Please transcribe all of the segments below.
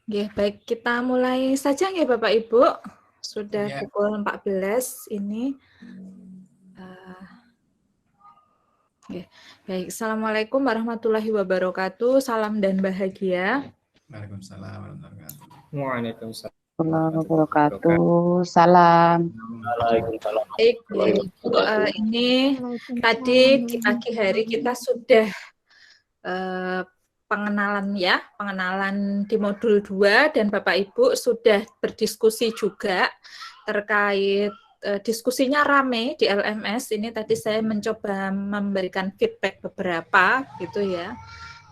Nggih, baik kita mulai saja nggih Bapak Ibu. Sudah Ya. pukul 14 ini. Nggih. Baik, Assalamualaikum warahmatullahi wabarakatuh. Salam dan bahagia. Waalaikumsalam warahmatullahi wabarakatuh. Waalaikumsalam Warahmatullahi wabarakatuh. Salam. Baik, Ibu, ini tadi pagi hari kita sudah pengenalan di modul 2 dan Bapak Ibu sudah berdiskusi juga terkait diskusinya rame di LMS. Ini tadi saya mencoba memberikan feedback beberapa gitu ya.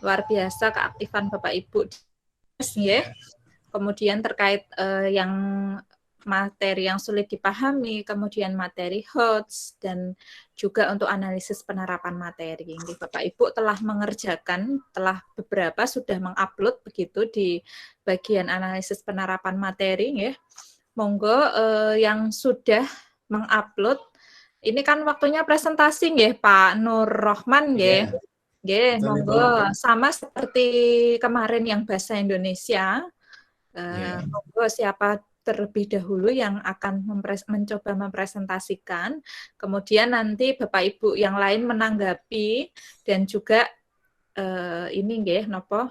Luar biasa keaktifan Bapak Ibu ya. Kemudian terkait yang materi yang sulit dipahami, kemudian materi HOTS, dan juga untuk analisis penerapan materi. Bapak Ibu telah mengerjakan, telah beberapa sudah mengupload begitu di bagian analisis penerapan materi. Ya. Monggo yang sudah mengupload, ini kan waktunya presentasi ya Pak Nur Rohman ya. Yeah. Monggo sama seperti kemarin yang bahasa Indonesia. Monggo siapa terlebih dahulu yang akan mencoba mempresentasikan, kemudian nanti Bapak Ibu yang lain menanggapi dan juga ini nggih nopo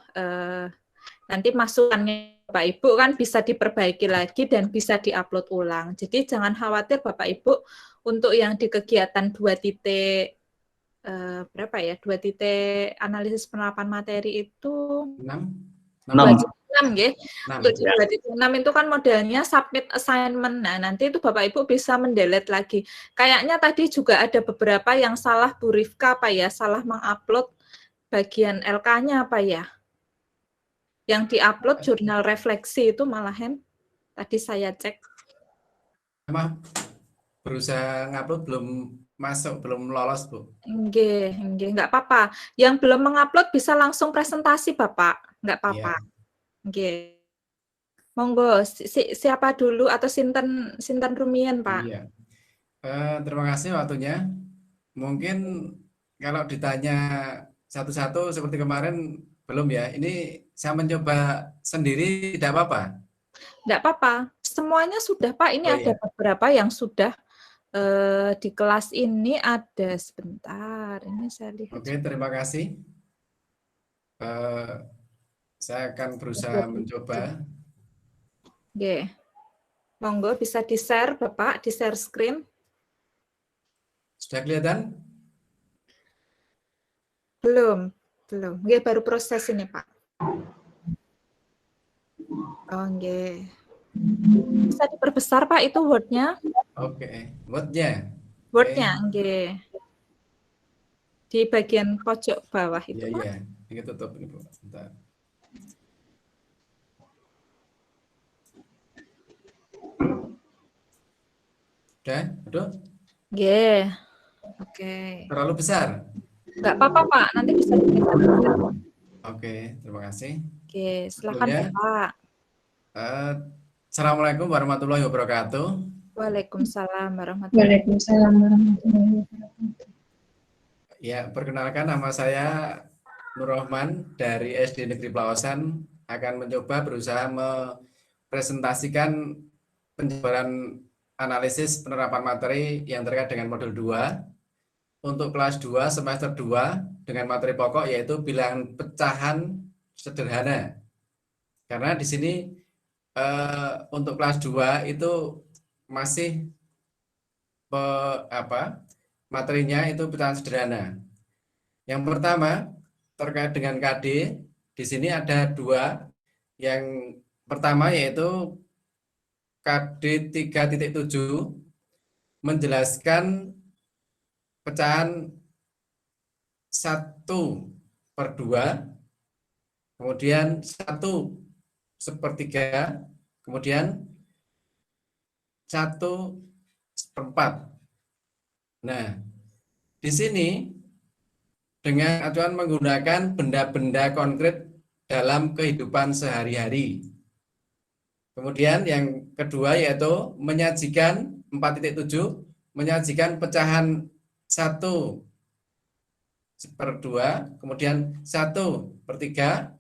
nanti masukannya Bapak Ibu kan bisa diperbaiki lagi dan bisa diupload ulang. Jadi jangan khawatir Bapak Ibu untuk yang di kegiatan 2 titik berapa ya? 2 titik analisis penerapan materi itu 6 nggih. Untuk 2.6 itu kan modelnya submit assignment. Nah, nanti itu Bapak Ibu bisa mendelete lagi. Kayaknya tadi juga ada beberapa yang salah Bu Rifka apa ya, salah mengupload bagian LK-nya apa ya. Yang diupload jurnal refleksi itu malahan tadi saya cek. Emang berusaha ngupload belum masuk, belum lolos, Bu. Nggih, enggak apa-apa. Yang belum mengupload bisa langsung presentasi, Bapak. Enggak apa-apa. Nggih. Monggo, siapa dulu atau sinten rumiyin, Pak? Iya. Terima kasih waktunya. Mungkin kalau ditanya satu-satu seperti kemarin belum ya. Ini saya mencoba sendiri, tidak apa-apa? Tidak apa-apa. Semuanya sudah, Pak. Ini ada beberapa yang sudah di kelas ini ada. Sebentar, ini saya lihat. Oke, terima kasih. Saya akan berusaha mencoba. Oke. Monggo bisa di-share, Bapak, di-share screen. Sudah kelihatan? Belum. Oke, baru proses ini, Pak. Oh, oke. Bisa diperbesar, Pak, itu Word-nya? Oke, Word-nya. Word-nya, oke. Di bagian pojok bawah itu, Pak. Iya. Ini tutup ini, Bu. Bentar. Udah? Oke. Oke. Terlalu besar? Enggak apa-apa, Pak. Nanti bisa digeser. Oke, terima kasih. Oke, silakan Bapak. Assalamualaikum warahmatullahi wabarakatuh. Waalaikumsalam warahmatullahi wabarakatuh. Ya, perkenalkan nama saya Nur Rohman dari SD Negeri Plawasan, akan mencoba berusaha mempresentasikan penjabaran analisis penerapan materi yang terkait dengan modul 2 untuk kelas 2 semester 2 dengan materi pokok yaitu bilangan pecahan sederhana. Karena di sini untuk kelas 2 itu masih materinya itu pecahan sederhana. Yang pertama terkait dengan KD, di sini ada 2. Yang pertama yaitu KD 3.7 menjelaskan pecahan 1/2, kemudian 1/3, kemudian 1/4. Nah, di sini dengan acuan menggunakan benda-benda konkret dalam kehidupan sehari-hari. Kemudian yang kedua yaitu menyajikan 4.7, menyajikan pecahan 1/2, kemudian 1/3,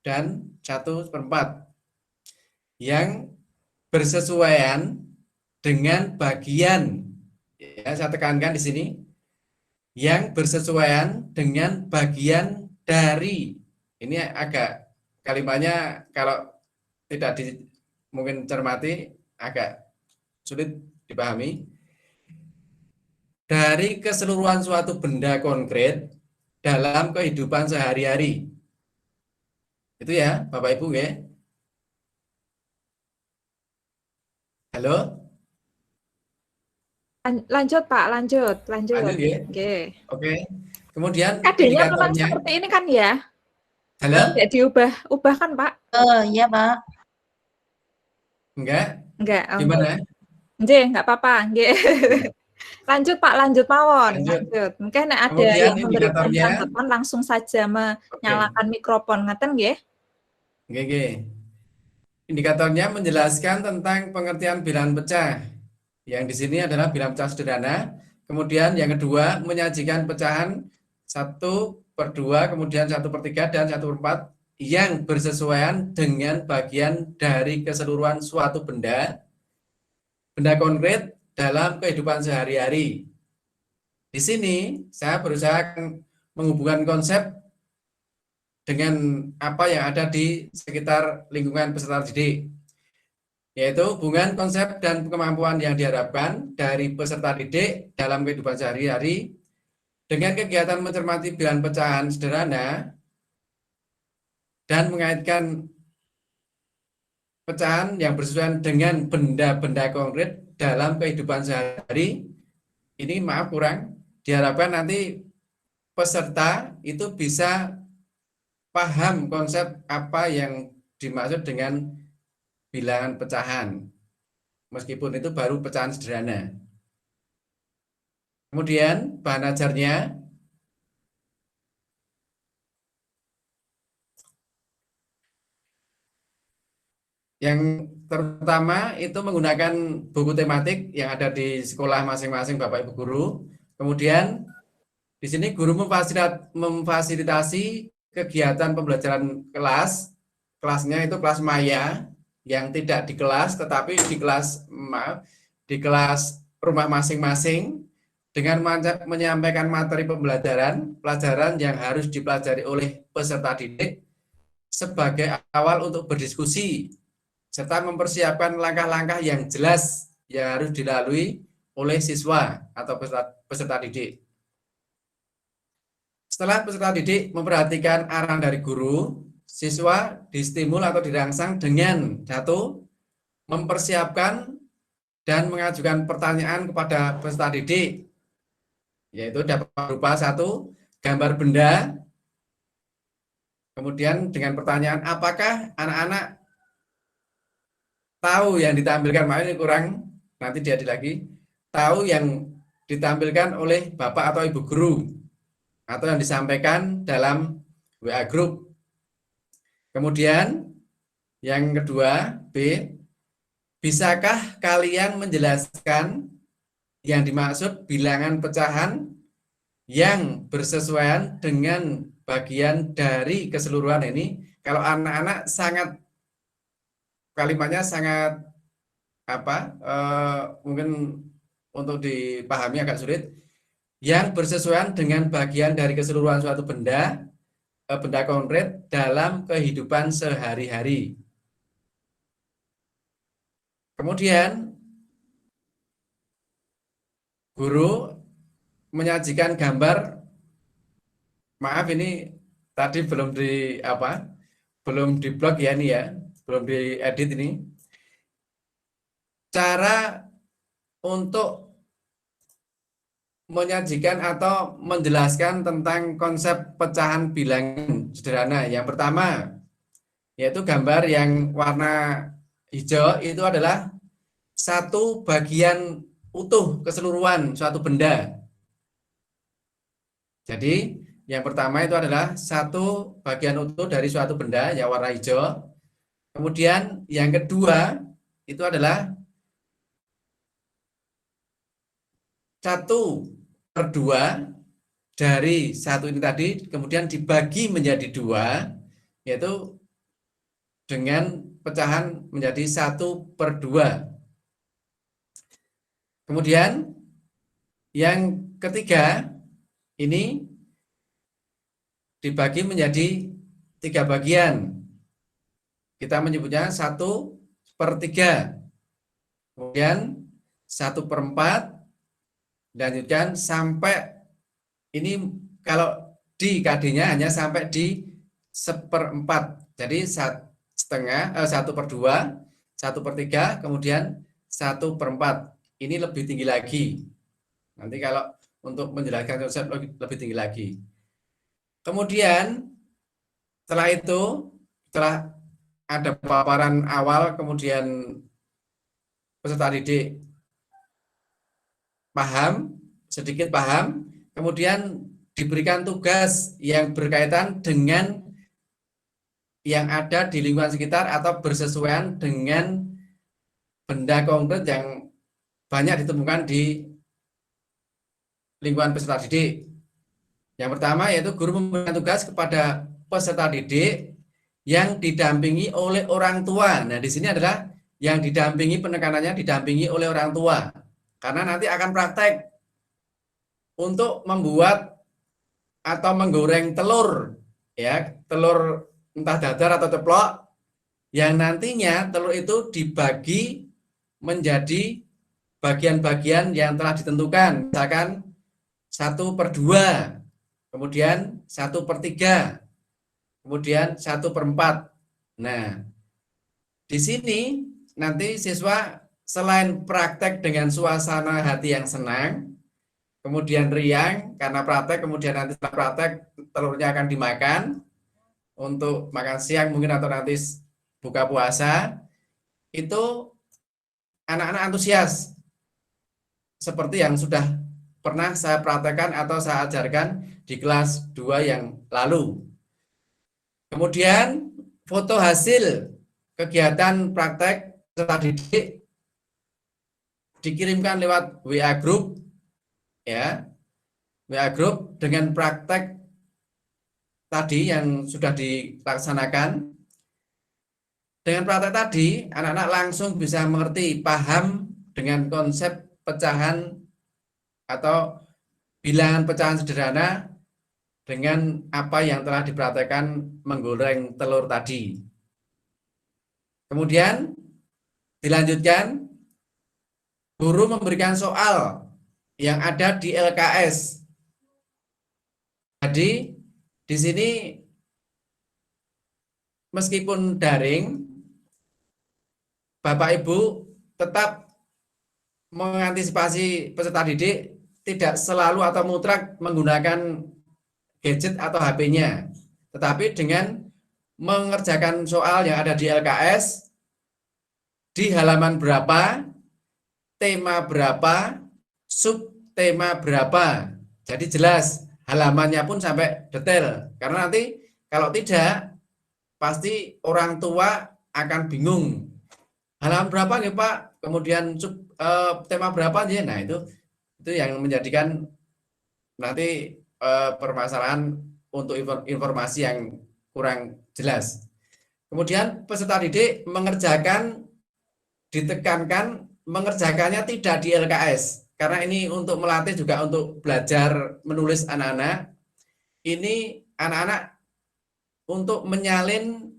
dan 1/4. yang bersesuaian dengan bagian, ya, saya tekankan di sini, yang bersesuaian dengan bagian dari. Ini agak kalimatnya kalau tidak mungkin cermati agak sulit dipahami. Dari keseluruhan suatu benda konkret dalam kehidupan sehari-hari. Itu ya, Bapak Ibu ya. Halo? Lanjut Pak, lanjut. Lanjut ya. Oke. Oke. Kemudian Adanya memang indikatornya. seperti ini kan ya? Halo? Tidak diubah kan Pak? Iya Pak. Enggak? Enggak. Gimana? Enggak apa-apa. Lanjut Pak, lanjut mawon. Lanjut. Mungkin ada Kemudian yang memberikan indikatornya. tanggapan langsung saja menyalakan mikrofon. Ngaten nggih? Nggih. Indikatornya menjelaskan tentang pengertian bilangan pecah. Yang di sini adalah bilangan pecah sederhana. Kemudian yang kedua menyajikan pecahan 1/2, kemudian 1/3 dan 1/4 yang bersesuaian dengan bagian dari keseluruhan suatu benda konkret dalam kehidupan sehari-hari. Di sini saya berusaha menghubungkan konsep dengan apa yang ada di sekitar lingkungan peserta didik, yaitu hubungan konsep dan kemampuan yang diharapkan dari peserta didik dalam kehidupan sehari-hari dengan kegiatan mencermati bilangan pecahan sederhana dan mengaitkan pecahan yang bersesuaian dengan benda-benda konkret dalam kehidupan sehari-hari. Ini maaf kurang, diharapkan nanti peserta itu bisa paham konsep apa yang dimaksud dengan bilangan pecahan, meskipun itu baru pecahan sederhana. Kemudian bahan ajarnya, yang terutama itu menggunakan buku tematik yang ada di sekolah masing-masing Bapak Ibu guru. Kemudian di sini guru memfasilitasi kegiatan pembelajaran kelasnya itu kelas maya yang tidak di kelas tetapi di kelas rumah masing-masing dengan menyampaikan materi pelajaran yang harus dipelajari oleh peserta didik sebagai awal untuk berdiskusi serta mempersiapkan langkah-langkah yang jelas yang harus dilalui oleh siswa atau peserta didik. Setelah peserta didik memperhatikan arahan dari guru, siswa distimul atau dirangsang dengan satu, mempersiapkan dan mengajukan pertanyaan kepada peserta didik, yaitu dapat berupa satu, gambar benda, kemudian dengan pertanyaan apakah anak-anak tahu yang ditampilkan, ini kurang, nanti diedit lagi, tahu yang ditampilkan oleh Bapak atau Ibu guru, atau yang disampaikan dalam WA group. Kemudian yang kedua, B, bisakah kalian menjelaskan yang dimaksud bilangan pecahan yang bersesuaian dengan bagian dari keseluruhan ini? Kalau anak-anak sangat kalimatnya sangat mungkin untuk dipahami agak sulit. Yang bersesuaian dengan bagian dari keseluruhan suatu benda konkret dalam kehidupan sehari-hari. Kemudian guru menyajikan gambar. Maaf ini tadi belum di blog ya ini ya. Belum diedit ini. Cara untuk menyajikan atau menjelaskan tentang konsep pecahan bilangan sederhana. Yang pertama, yaitu gambar yang warna hijau itu adalah satu bagian utuh keseluruhan suatu benda. Jadi, yang pertama itu adalah satu bagian utuh dari suatu benda yang warna hijau. Kemudian yang kedua itu adalah 1/2 dari satu ini tadi, kemudian dibagi menjadi 2, yaitu dengan pecahan menjadi 1/2. Kemudian yang ketiga ini dibagi menjadi 3 bagian. Kita menyebutnya 1/3. Kemudian 1/4. Lanjutkan sampai ini kalau di KD-nya hanya sampai di 1/4. Jadi 1/2, 1/3, kemudian 1/4. Ini lebih tinggi lagi. Nanti kalau untuk menjelaskan konsep lebih tinggi lagi. Kemudian setelah itu, setelah ada paparan awal, kemudian peserta didik paham, sedikit paham, kemudian diberikan tugas yang berkaitan dengan yang ada di lingkungan sekitar atau bersesuaian dengan benda konkret yang banyak ditemukan di lingkungan peserta didik. Yang pertama yaitu guru memberikan tugas kepada peserta didik yang didampingi oleh orang tua. Nah, di sini adalah yang didampingi, penekanannya didampingi oleh orang tua. Karena nanti akan praktek untuk membuat atau menggoreng telur, ya, telur entah dadar atau ceplok, yang nantinya telur itu dibagi menjadi bagian-bagian yang telah ditentukan, misalkan 1/2, kemudian 1/3, kemudian 1/4. Nah, di sini nanti siswa selain praktek dengan suasana hati yang senang, kemudian riang karena praktek, kemudian nanti setelah praktek telurnya akan dimakan untuk makan siang mungkin atau nanti buka puasa, itu anak-anak antusias seperti yang sudah pernah saya praktekkan atau saya ajarkan di kelas 2 yang lalu. Kemudian foto hasil kegiatan praktek peserta didik dikirimkan lewat WA group, ya, WA group dengan praktek tadi yang sudah dilaksanakan. Dengan praktek tadi, anak-anak langsung bisa mengerti, paham dengan konsep pecahan atau bilangan pecahan sederhana dengan apa yang telah dipraktekkan menggoreng telur tadi. Kemudian dilanjutkan, guru memberikan soal yang ada di LKS. Jadi di sini meskipun daring, Bapak Ibu tetap mengantisipasi peserta didik tidak selalu atau mutlak menggunakan gadget atau HP-nya, tetapi dengan mengerjakan soal yang ada di LKS, di halaman berapa, tema berapa, subtema berapa. Jadi jelas, halamannya pun sampai detail. Karena nanti kalau tidak, pasti orang tua akan bingung. Halaman berapa nih Pak? Kemudian tema berapa nih? Nah, itu yang menjadikan nanti permasalahan untuk informasi yang kurang jelas. Kemudian peserta didik ditekankan mengerjakannya tidak di LKS, karena ini untuk melatih juga untuk belajar menulis anak-anak. Ini anak-anak untuk menyalin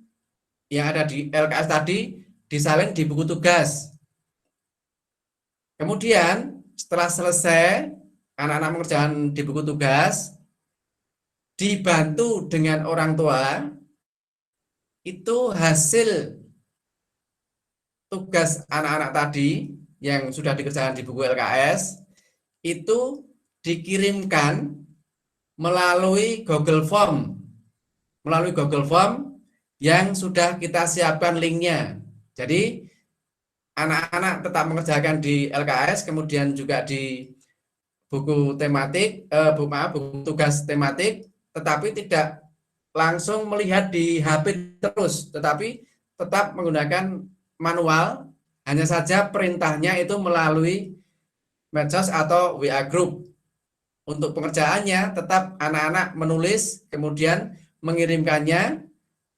yang ada di LKS tadi disalin di buku tugas. Kemudian setelah selesai anak-anak mengerjakan di buku tugas, dibantu dengan orang tua, itu hasil tugas anak-anak tadi yang sudah dikerjakan di buku LKS itu dikirimkan melalui Google Form. Melalui Google Form yang sudah kita siapkan linknya. Jadi anak-anak tetap mengerjakan di LKS, kemudian juga di buku tematik, buku tugas tematik, tetapi tidak langsung melihat di HP terus, tetapi tetap menggunakan manual, hanya saja perintahnya itu melalui medsos atau WA group. Untuk pengerjaannya tetap anak-anak menulis, kemudian mengirimkannya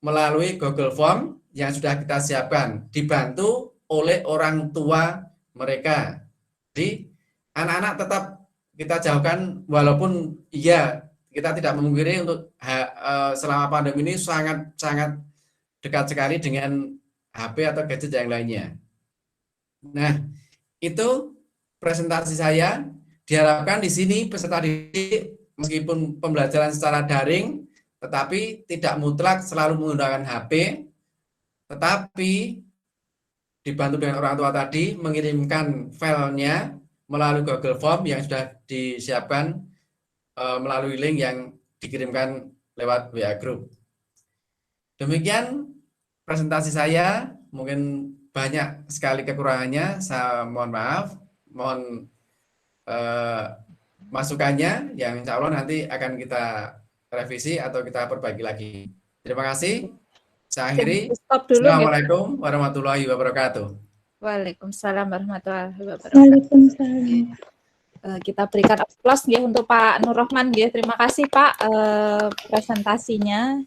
melalui Google Form yang sudah kita siapkan, dibantu oleh orang tua mereka. Jadi anak-anak tetap kita jauhkan, walaupun iya kita tidak memungkiri untuk selama pandemi ini sangat dekat sekali dengan HP atau gadget yang lainnya. Nah, itu presentasi saya. Diharapkan di sini peserta didik meskipun pembelajaran secara daring, tetapi tidak mutlak selalu menggunakan HP, tetapi dibantu dengan orang tua tadi mengirimkan filenya melalui Google Form yang sudah disiapkan melalui link yang dikirimkan lewat WA Group. Demikian presentasi saya, mungkin banyak sekali kekurangannya, saya mohon maaf, mohon masukannya yang insya Allah nanti akan kita revisi atau kita perbaiki lagi. Terima kasih. Saya akhiri. Stop dulu. Assalamualaikum warahmatullahi wabarakatuh. Waalaikumsalam warahmatullahi wabarakatuh. Waalaikumsalam. Kita berikan aplaus ya untuk Pak Nur Rohman ya. Terima kasih Pak presentasinya.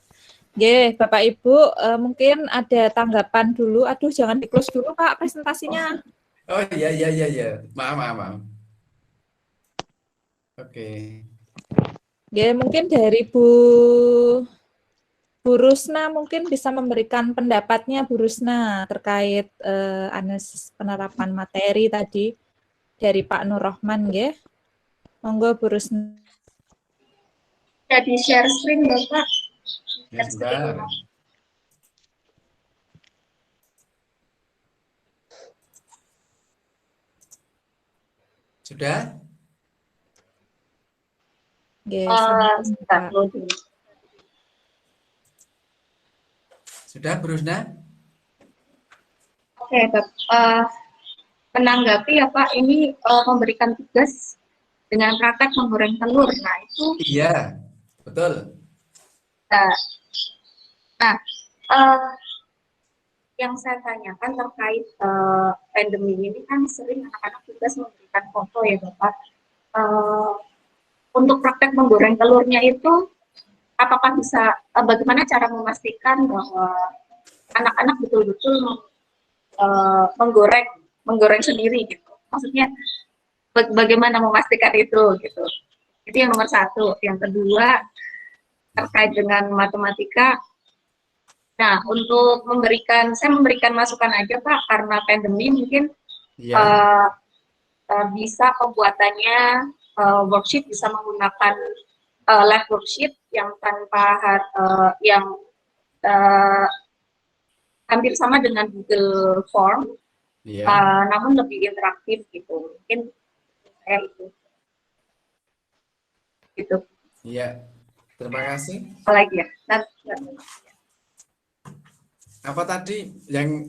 Ya, Bapak Ibu mungkin ada tanggapan dulu. Aduh, jangan di-close dulu Pak presentasinya. Oh iya. Maaf. Oke. Ya, mungkin dari Bu Rusna mungkin bisa memberikan pendapatnya Bu Rusna terkait analisis penerapan materi tadi dari Pak Nur Rohman ya. Monggo Bu Rusna. Jadi share screen Bapak. Ya, sebentar. Sudah? Sebentar dulu. Sudah, Bu Rusna? Oke, menanggapi ya Pak, ini memberikan tugas dengan praktek menggoreng telur. Nah, itu Iya, betul. Nah, yang saya tanyakan terkait pandemi ini kan sering anak-anak tugas memberikan foto ya Bapak. Untuk praktek menggoreng telurnya itu, apakah bisa, bagaimana cara memastikan bahwa anak-anak betul-betul menggoreng sendiri gitu. Maksudnya bagaimana memastikan itu gitu. Itu yang nomor satu. Yang kedua terkait dengan matematika. Nah, untuk saya memberikan masukan aja Pak, karena pandemi mungkin bisa pembuatannya worksheet bisa menggunakan live worksheet yang tanpa hampir sama dengan Google Form, namun lebih interaktif gitu. Mungkin saya itu. Gitu. Iya. Terima kasih. Apalagi ya? Apa tadi yang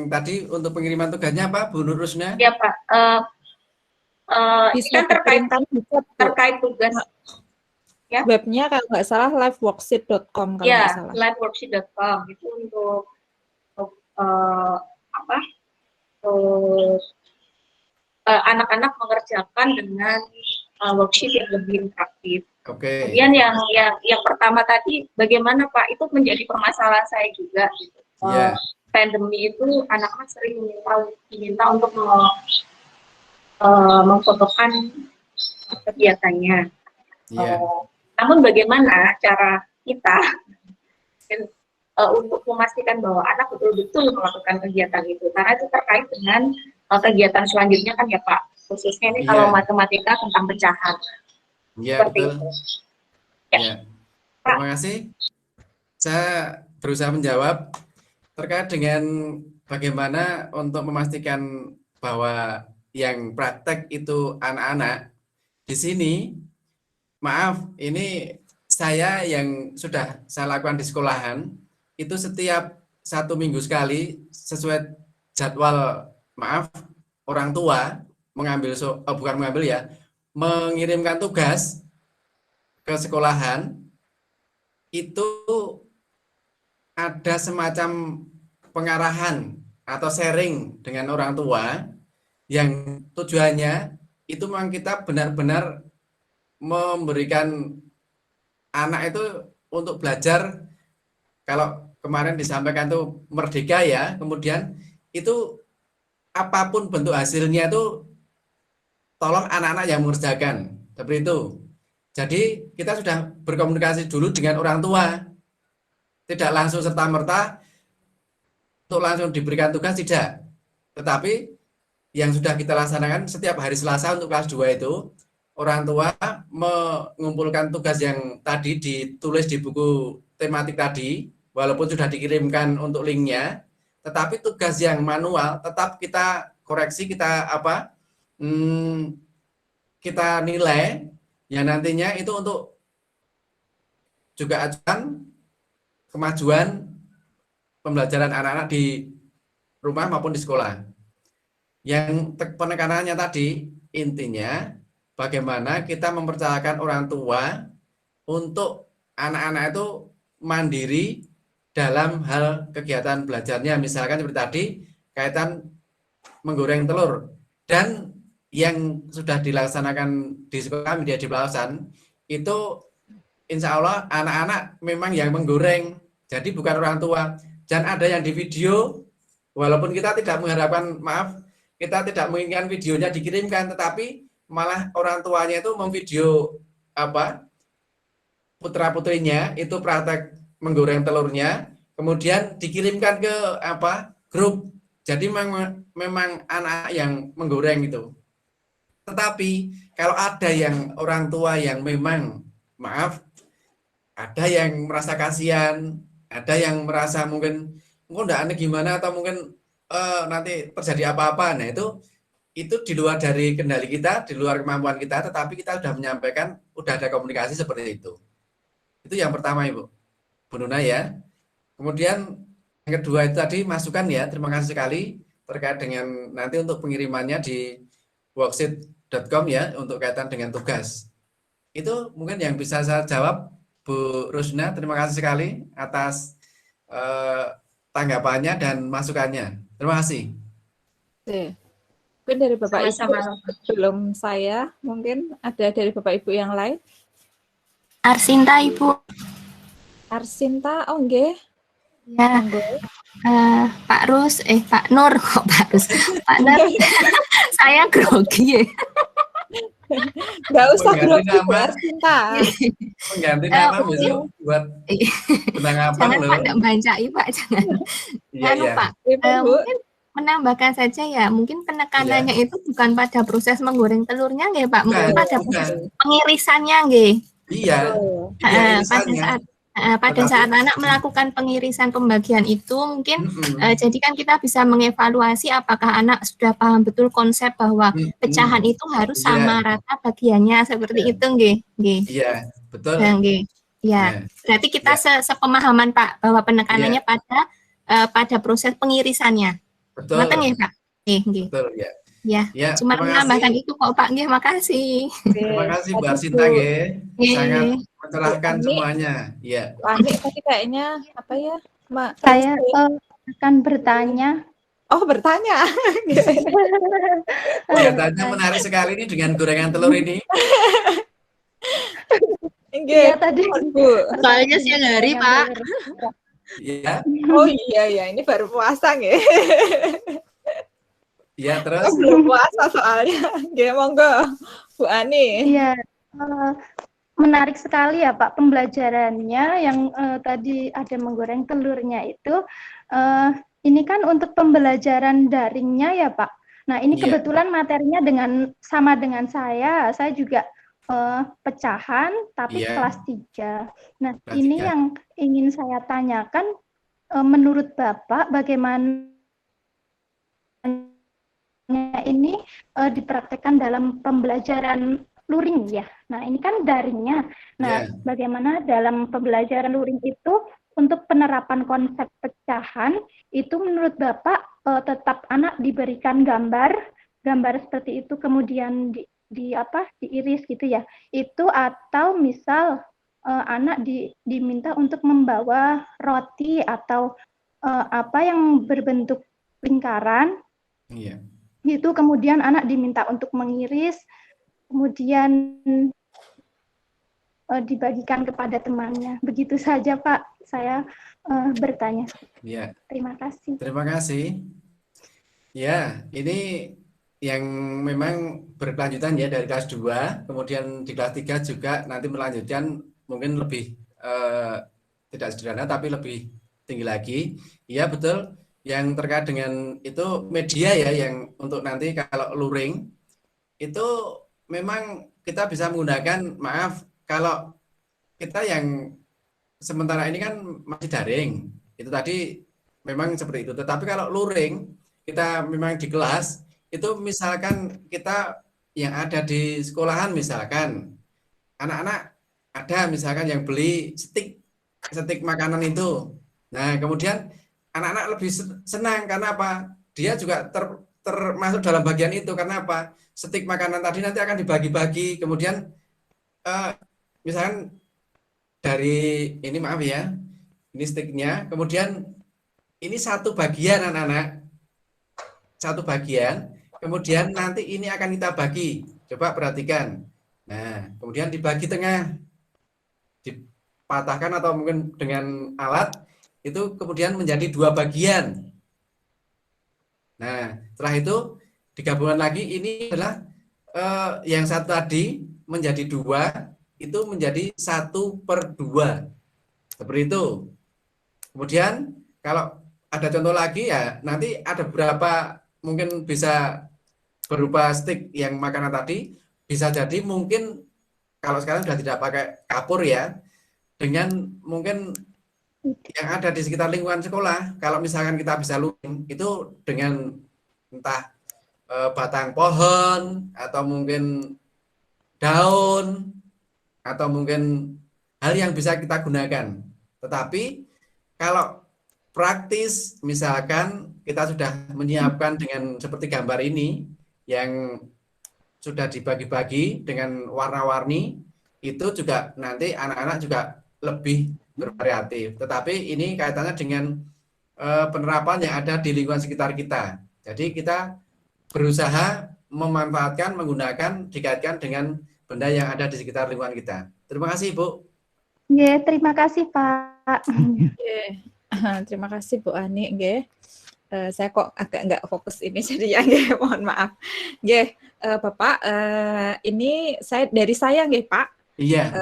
tadi untuk pengiriman tugasnya apa, Bu Nur Rusna? Ya Pak. Ini kan terkait tugas. Ya. Webnya kalau nggak salah liveworksheet.com kalau nggak salah. Liveworksheet.com itu untuk anak-anak mengerjakan dengan worksheet yang lebih interaktif. Oke. Kemudian yang pertama tadi, bagaimana Pak, itu menjadi permasalahan saya juga. Gitu. Pandemi itu anak-anak sering diminta untuk memfotokan kegiatannya. Namun bagaimana cara kita untuk memastikan bahwa anak betul-betul melakukan kegiatan itu, karena itu terkait dengan kegiatan selanjutnya kan ya Pak, khususnya ini kalau matematika tentang pecahan. Iya, betul. Ya. Terima kasih. Saya berusaha menjawab terkait dengan bagaimana untuk memastikan bahwa yang praktek itu anak-anak. Di sini, maaf, ini saya yang sudah saya lakukan di sekolahan, itu setiap 1 minggu sekali sesuai jadwal, maaf, orang tua mengirimkan tugas ke sekolahan, itu ada semacam pengarahan atau sharing dengan orang tua yang tujuannya itu memang kita benar-benar memberikan anak itu untuk belajar kalau kemarin disampaikan tuh merdeka ya, kemudian itu apapun bentuk hasilnya itu tolong anak-anak yang mengerjakan, seperti itu. Jadi kita sudah berkomunikasi dulu dengan orang tua, tidak langsung serta-merta untuk langsung diberikan tugas, tidak. Tetapi yang sudah kita laksanakan setiap hari Selasa untuk kelas 2 itu, orang tua mengumpulkan tugas yang tadi ditulis di buku tematik tadi, walaupun sudah dikirimkan untuk linknya, tetapi tugas yang manual tetap kita koreksi, kita kita nilai, yang nantinya itu untuk juga ajukan kemajuan pembelajaran anak-anak di rumah maupun di sekolah. Yang penekanannya tadi, intinya bagaimana kita mempercayakan orang tua untuk anak-anak itu mandiri dalam hal kegiatan belajarnya. Misalkan seperti tadi, kaitan menggoreng telur. Dan yang sudah dilaksanakan di sekolah kami di Pelausan, itu insya Allah anak-anak memang yang menggoreng. Jadi bukan orang tua. Dan ada yang di video, walaupun kita tidak mengharapkan, maaf, kita tidak menginginkan videonya dikirimkan, tetapi malah orang tuanya itu memvideo putra-putrinya itu praktek menggoreng telurnya, kemudian dikirimkan ke grup. Jadi memang anak yang menggoreng itu. Tetapi kalau ada yang orang tua yang memang, maaf, ada yang merasa kasihan, ada yang merasa mungkin enggak aneh gimana, atau mungkin nanti terjadi apa-apa. Nah itu di luar dari kendali kita, di luar kemampuan kita, tetapi kita sudah menyampaikan, sudah ada komunikasi seperti itu. Itu yang pertama, Ibu Bu Nuna ya. Kemudian yang kedua itu tadi masukan ya, terima kasih sekali terkait dengan nanti untuk pengirimannya di worksheet.com ya, untuk kaitan dengan tugas. Itu mungkin yang bisa saya jawab, Bu Rusna. Terima kasih sekali atas tanggapannya dan masukannya. Terima kasih. Mungkin dari Bapak Sama-sama. Ibu, sebelum saya, mungkin ada dari Bapak Ibu yang lain. Arsinta, Ibu. Arsinta, oh nggih. Ya, Pak Nur, kok Pak Rus? Pak Nur, saya grogi ya. Nggak usah Mengganti grogi, Bu nama. Arsinta. Mengganti nama besok buat benang abang Jangan loh. pada bancai, Pak, jangan. Iya, Anu, iya. Pak, Ibu, Bu. mungkin menambahkan saja ya, mungkin penekanannya itu bukan pada proses menggoreng telurnya nggih, Pak, mungkin Bukan, pada bukan. proses pengirisannya nggih. Iya, Oh, iya, Pada irisannya. saat anak melakukan pengirisan pembagian itu mungkin Mm-mm. jadi kan kita bisa mengevaluasi apakah anak sudah paham betul konsep bahwa pecahan itu harus Iya. sama rata bagiannya seperti Iya. itu nggih. Nggih. Iya, betul. Nah, nggih. Ya. Ya. Berarti kita Ya. sepemahaman Pak bahwa penekanannya pada proses pengirisannya. Betul. Ngoten nggih, Pak? Nggih. Betul, ya. Ya, Ya, cuma terima menambahkan kasih. itu kok Pak, nggih, makasih. Terima kasih Bu Tadi Arsinta Bu nggih. Sangat Nggih. mencerahkan Bu Ani. semuanya. Iya. Ani tadi kayaknya apa ya? Saya akan bertanya. Oh, bertanya. Kelihatannya menarik sekali ini dengan gorengan telur ini. Nggih, Iya tadi. Bu. Soalnya siang hari, Pak. Iya. Oh iya, ini baru puasa nggih. Iya, terus Belum puasa soalnya. Nggih, monggo Bu Ani. Iya, menarik sekali ya Pak pembelajarannya yang tadi ada menggoreng telurnya itu. Ini kan untuk pembelajaran daringnya ya Pak. Nah ini Iya. kebetulan materinya sama dengan saya juga pecahan tapi Iya. kelas 3. Nah Kelas ini 3. yang ingin saya tanyakan, menurut Bapak bagaimana ini dipraktekkan dalam pembelajaran luring ya. Nah, ini kan daringnya. Nah, Iya. bagaimana dalam pembelajaran luring itu untuk penerapan konsep pecahan itu menurut Bapak tetap anak diberikan gambar seperti itu kemudian diiris gitu ya. Itu atau misal anak diminta untuk membawa roti atau apa yang berbentuk lingkaran. Iya. Itu kemudian anak diminta untuk mengiris, kemudian dibagikan kepada temannya. Begitu saja Pak, saya bertanya. Ya, Terima kasih. terima kasih. Ya, ini yang memang berkelanjutan ya dari kelas 2, kemudian di kelas 3 juga nanti melanjutkan mungkin lebih tidak sederhana tapi lebih tinggi lagi. Iya betul, yang terkait dengan itu media ya yang untuk nanti kalau luring itu memang kita bisa menggunakan, maaf kalau kita yang sementara ini kan masih daring, itu tadi memang seperti itu. Tetapi kalau luring kita memang di kelas itu misalkan kita yang ada di sekolahan misalkan anak-anak ada misalkan yang beli stik makanan itu. Nah, kemudian anak-anak lebih senang karena apa? Dia juga termasuk dalam bagian itu karena apa? Stik makanan tadi nanti akan dibagi-bagi. Kemudian misalkan dari ini maaf ya, ini stiknya. Kemudian ini satu bagian anak-anak, satu bagian. Kemudian nanti ini akan kita bagi. Coba perhatikan. Nah, kemudian dibagi tengah, dipatahkan atau mungkin dengan alat itu kemudian menjadi 2 bagian. Nah, setelah itu digabungkan lagi, ini adalah yang satu tadi menjadi 2, itu menjadi 1/2. Seperti itu. Kemudian kalau ada contoh lagi ya, nanti ada beberapa mungkin bisa berupa stik yang makanan tadi, bisa jadi mungkin kalau sekarang sudah tidak pakai kapur ya, dengan mungkin yang ada di sekitar lingkungan sekolah, kalau misalkan kita bisa luring itu dengan entah batang pohon atau mungkin daun atau mungkin hal yang bisa kita gunakan. Tetapi kalau praktis misalkan kita sudah menyiapkan dengan seperti gambar ini yang sudah dibagi-bagi dengan warna-warni, itu juga nanti anak-anak juga lebih bervariatif. Tetapi ini kaitannya dengan penerapan yang ada di lingkungan sekitar kita. Jadi kita berusaha memanfaatkan, menggunakan, dikaitkan dengan benda yang ada di sekitar lingkungan kita. Terima kasih, Bu. Ya, terima kasih, Pak. Terima kasih Bu Ani. Saya kok agak nggak fokus ini jadi ya, mohon maaf. Bapak, ini dari saya Pak. Iya.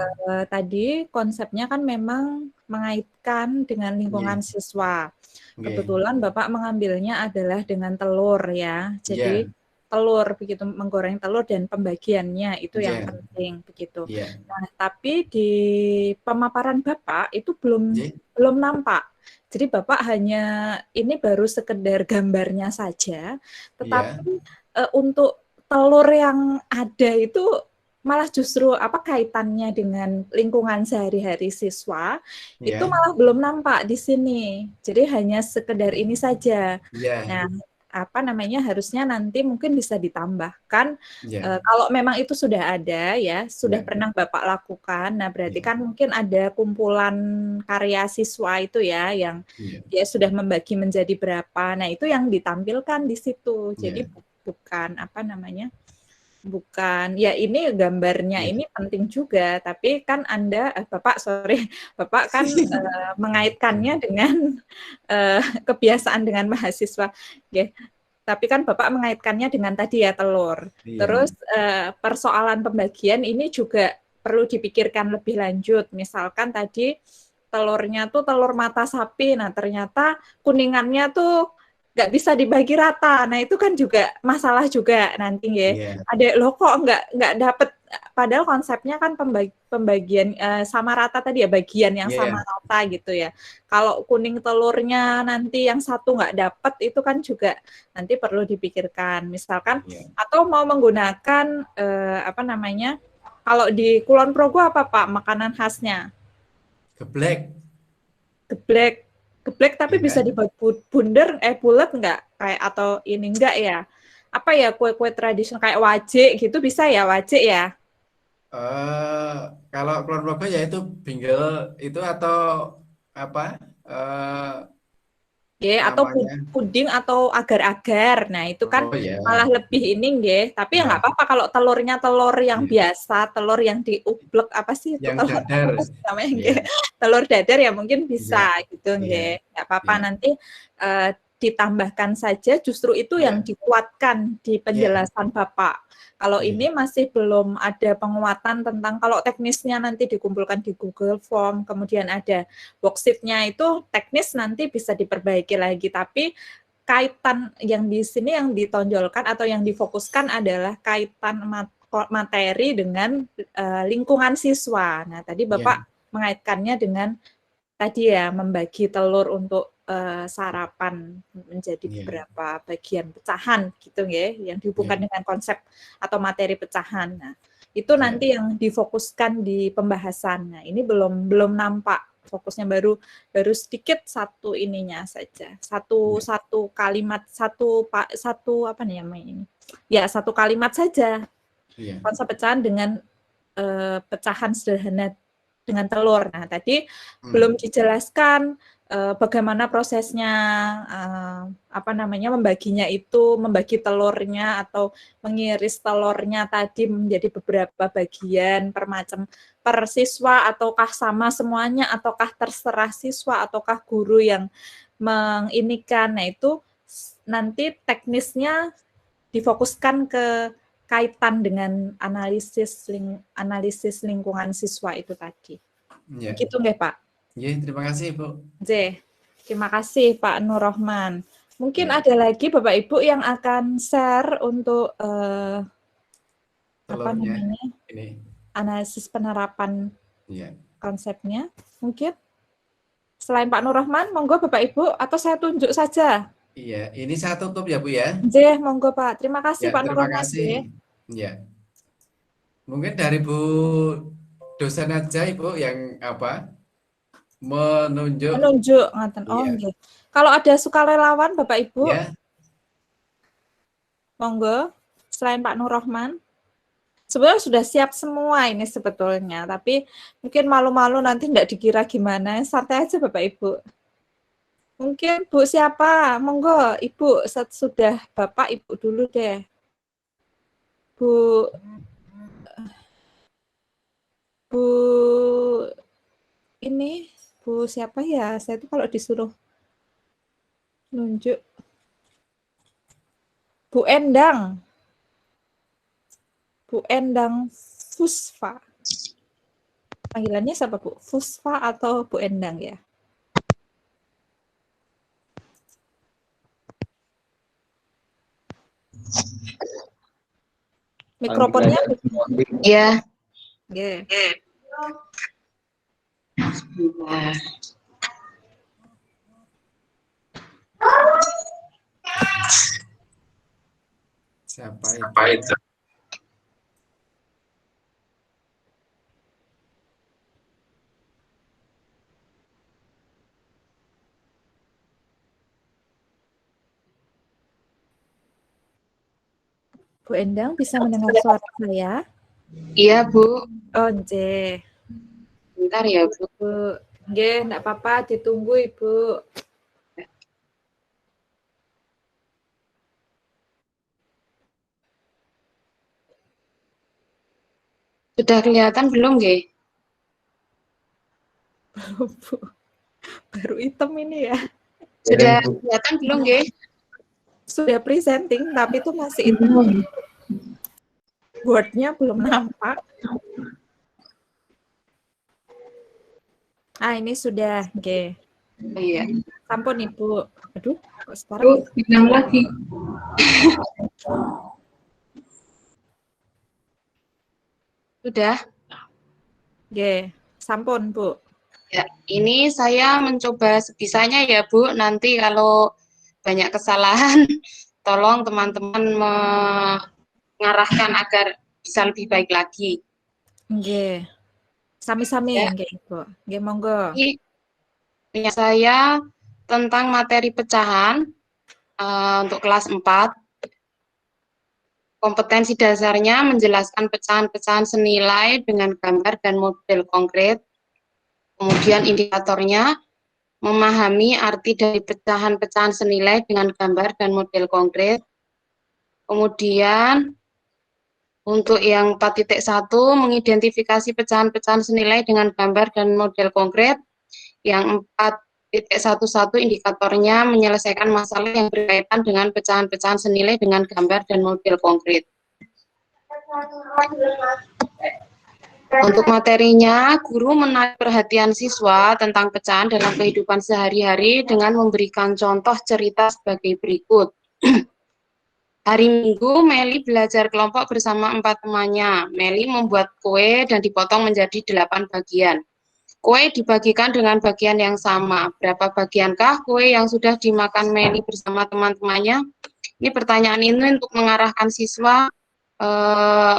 Tadi konsepnya kan memang mengaitkan dengan lingkungan siswa. Kebetulan Bapak mengambilnya adalah dengan telur ya. Jadi telur begitu, menggoreng telur dan pembagiannya itu yang penting begitu. Nah, tapi di pemaparan Bapak itu belum nampak. Jadi Bapak hanya ini baru sekedar gambarnya saja, tetapi untuk telur yang ada itu malah justru kaitannya dengan lingkungan sehari-hari siswa itu malah belum nampak di sini. Jadi hanya sekedar ini saja. Nah, harusnya nanti mungkin bisa ditambahkan kalau memang itu sudah ada ya, sudah pernah Bapak lakukan. Nah, berarti kan mungkin ada kumpulan karya siswa itu ya yang dia sudah membagi menjadi berapa. Nah, itu yang ditampilkan di situ. Jadi bukan ya, ini gambarnya ini penting juga, tapi kan Bapak kan mengaitkannya dengan kebiasaan dengan mahasiswa, tapi kan Bapak mengaitkannya dengan tadi ya telur. Terus persoalan pembagian ini juga perlu dipikirkan lebih lanjut. Misalkan tadi telurnya tuh telur mata sapi, nah ternyata kuningannya tuh nggak bisa dibagi rata. Nah, itu kan juga masalah juga nanti ya. Ada loh kok nggak dapet, padahal konsepnya kan pembagian sama rata tadi ya, bagian yang sama rata gitu ya. Kalau kuning telurnya nanti yang satu nggak dapet, itu kan juga nanti perlu dipikirkan. Misalkan atau mau menggunakan kalau di Kulon Progo apa Pak makanan khasnya? Geblek tapi bisa dibuat bulat nggak kayak, atau ini enggak ya? Apa ya, kue-kue tradisional kayak wajik gitu bisa ya, wajik ya? Kalau Kulon Progo ya itu binggel itu atau apa? Nggih, atau namanya. puding atau agar-agar. Nah, itu kan Oh ya. malah lebih ini nggih, tapi ya nggak apa-apa kalau telurnya telur yang biasa, telur yang diublek apa sih itu Yang telur dadar. apa sih namanya Iya. nggih. Telur dadar ya mungkin bisa gitu Iya. nggih. Nggak apa-apa Iya. nanti ditambahkan saja, justru itu yang dikuatkan di penjelasan Bapak. Kalau ini masih belum ada penguatan tentang kalau teknisnya nanti dikumpulkan di Google Form, kemudian ada worksheet-nya itu teknis nanti bisa diperbaiki lagi, tapi kaitan yang di sini yang ditonjolkan atau yang difokuskan adalah kaitan materi dengan lingkungan siswa. Nah, tadi Bapak mengaitkannya dengan tadi ya membagi telur untuk sarapan menjadi beberapa bagian pecahan gitu ya, yang dihubungkan dengan konsep atau materi pecahan. Nah, itu nanti yang difokuskan di pembahasan. Nah, ini belum nampak fokusnya, baru sedikit satu ininya saja. Satu kalimat satu apa namanya ini? Ya, satu kalimat saja. Konsep pecahan dengan pecahan sederhana dengan telur. Nah, tadi belum dijelaskan bagaimana prosesnya apa namanya membaginya itu, membagi telurnya atau mengiris telurnya tadi menjadi beberapa bagian per siswa, ataukah sama semuanya, ataukah terserah siswa, ataukah guru yang menginikan. Nah, itu nanti teknisnya difokuskan ke kaitan dengan analisis lingkungan siswa itu tadi. Begitu nggih, Pak? Iya, terima kasih, Bu. Terima kasih Pak Nur Rohman. Mungkin ada lagi Bapak Ibu yang akan share untuk apa namanya? Ini. Analisis penerapan konsepnya. Mungkin selain Pak Nur Rohman, monggo Bapak Ibu, atau saya tunjuk saja. Iya, ini saya tutup ya Bu ya. Monggo Pak. Terima kasih Pak Nur Rohman. Terima kasih. Iya. Mungkin dari Bu dosen aja Ibu yang apa? Menunjuk ngaten. Oh nggih. Kalau ada sukarelawan Bapak Ibu, monggo. Selain Pak Nur Rohman, sebenarnya sudah siap semua ini sebetulnya, tapi mungkin malu-malu nanti nggak dikira gimana. Santai aja Bapak Ibu. Mungkin Bu siapa? Monggo Ibu, sudah Bapak Ibu dulu deh. Bu ini Bu siapa ya? Saya tuh kalau disuruh nunjuk Bu Endang Fusfa. Panggilannya siapa Bu? Fusfa atau Bu Endang ya? Mikrofonnya? Iya. Siapa itu? Bu Endang bisa mendengar suara saya? Iya, Bu. Oh, nggih. Bentar ya, Bu. Nggih, enggak apa-apa, ditunggu Ibu. Sudah kelihatan belum, nggih? Belum, Bu. Baru hitam ini ya. Sudah kelihatan belum, nggih? Sudah presenting, tapi itu masih hitam. Board-nya belum nampak. Ini sudah, nggih. Iya. Sampun Ibu. Aduh, kok sekarang bilang lagi. Sudah? Nggih, sampun, Bu. Ya, ini saya mencoba sebisanya ya, Bu. Nanti kalau banyak kesalahan, tolong teman-teman mengarahkan agar bisa lebih baik lagi. Nggih. Sami-sami nggih, Ibu. Nggih, monggo. Ini saya tentang materi pecahan untuk kelas 4. Kompetensi dasarnya menjelaskan pecahan-pecahan senilai dengan gambar dan model konkret. Kemudian indikatornya memahami arti dari pecahan-pecahan senilai dengan gambar dan model konkret. Kemudian untuk yang 4.1 mengidentifikasi pecahan-pecahan senilai dengan gambar dan model konkret. Yang 4.11 indikatornya menyelesaikan masalah yang berkaitan dengan pecahan-pecahan senilai dengan gambar dan model konkret. Untuk materinya, guru menarik perhatian siswa tentang pecahan dalam kehidupan sehari-hari dengan memberikan contoh cerita sebagai berikut. Hari Minggu, Meli belajar kelompok bersama 4 temannya. Meli membuat kue dan dipotong menjadi 8 bagian. Kue dibagikan dengan bagian yang sama. Berapa bagiankah kue yang sudah dimakan Meli bersama teman-temannya? Ini pertanyaan ini untuk mengarahkan siswa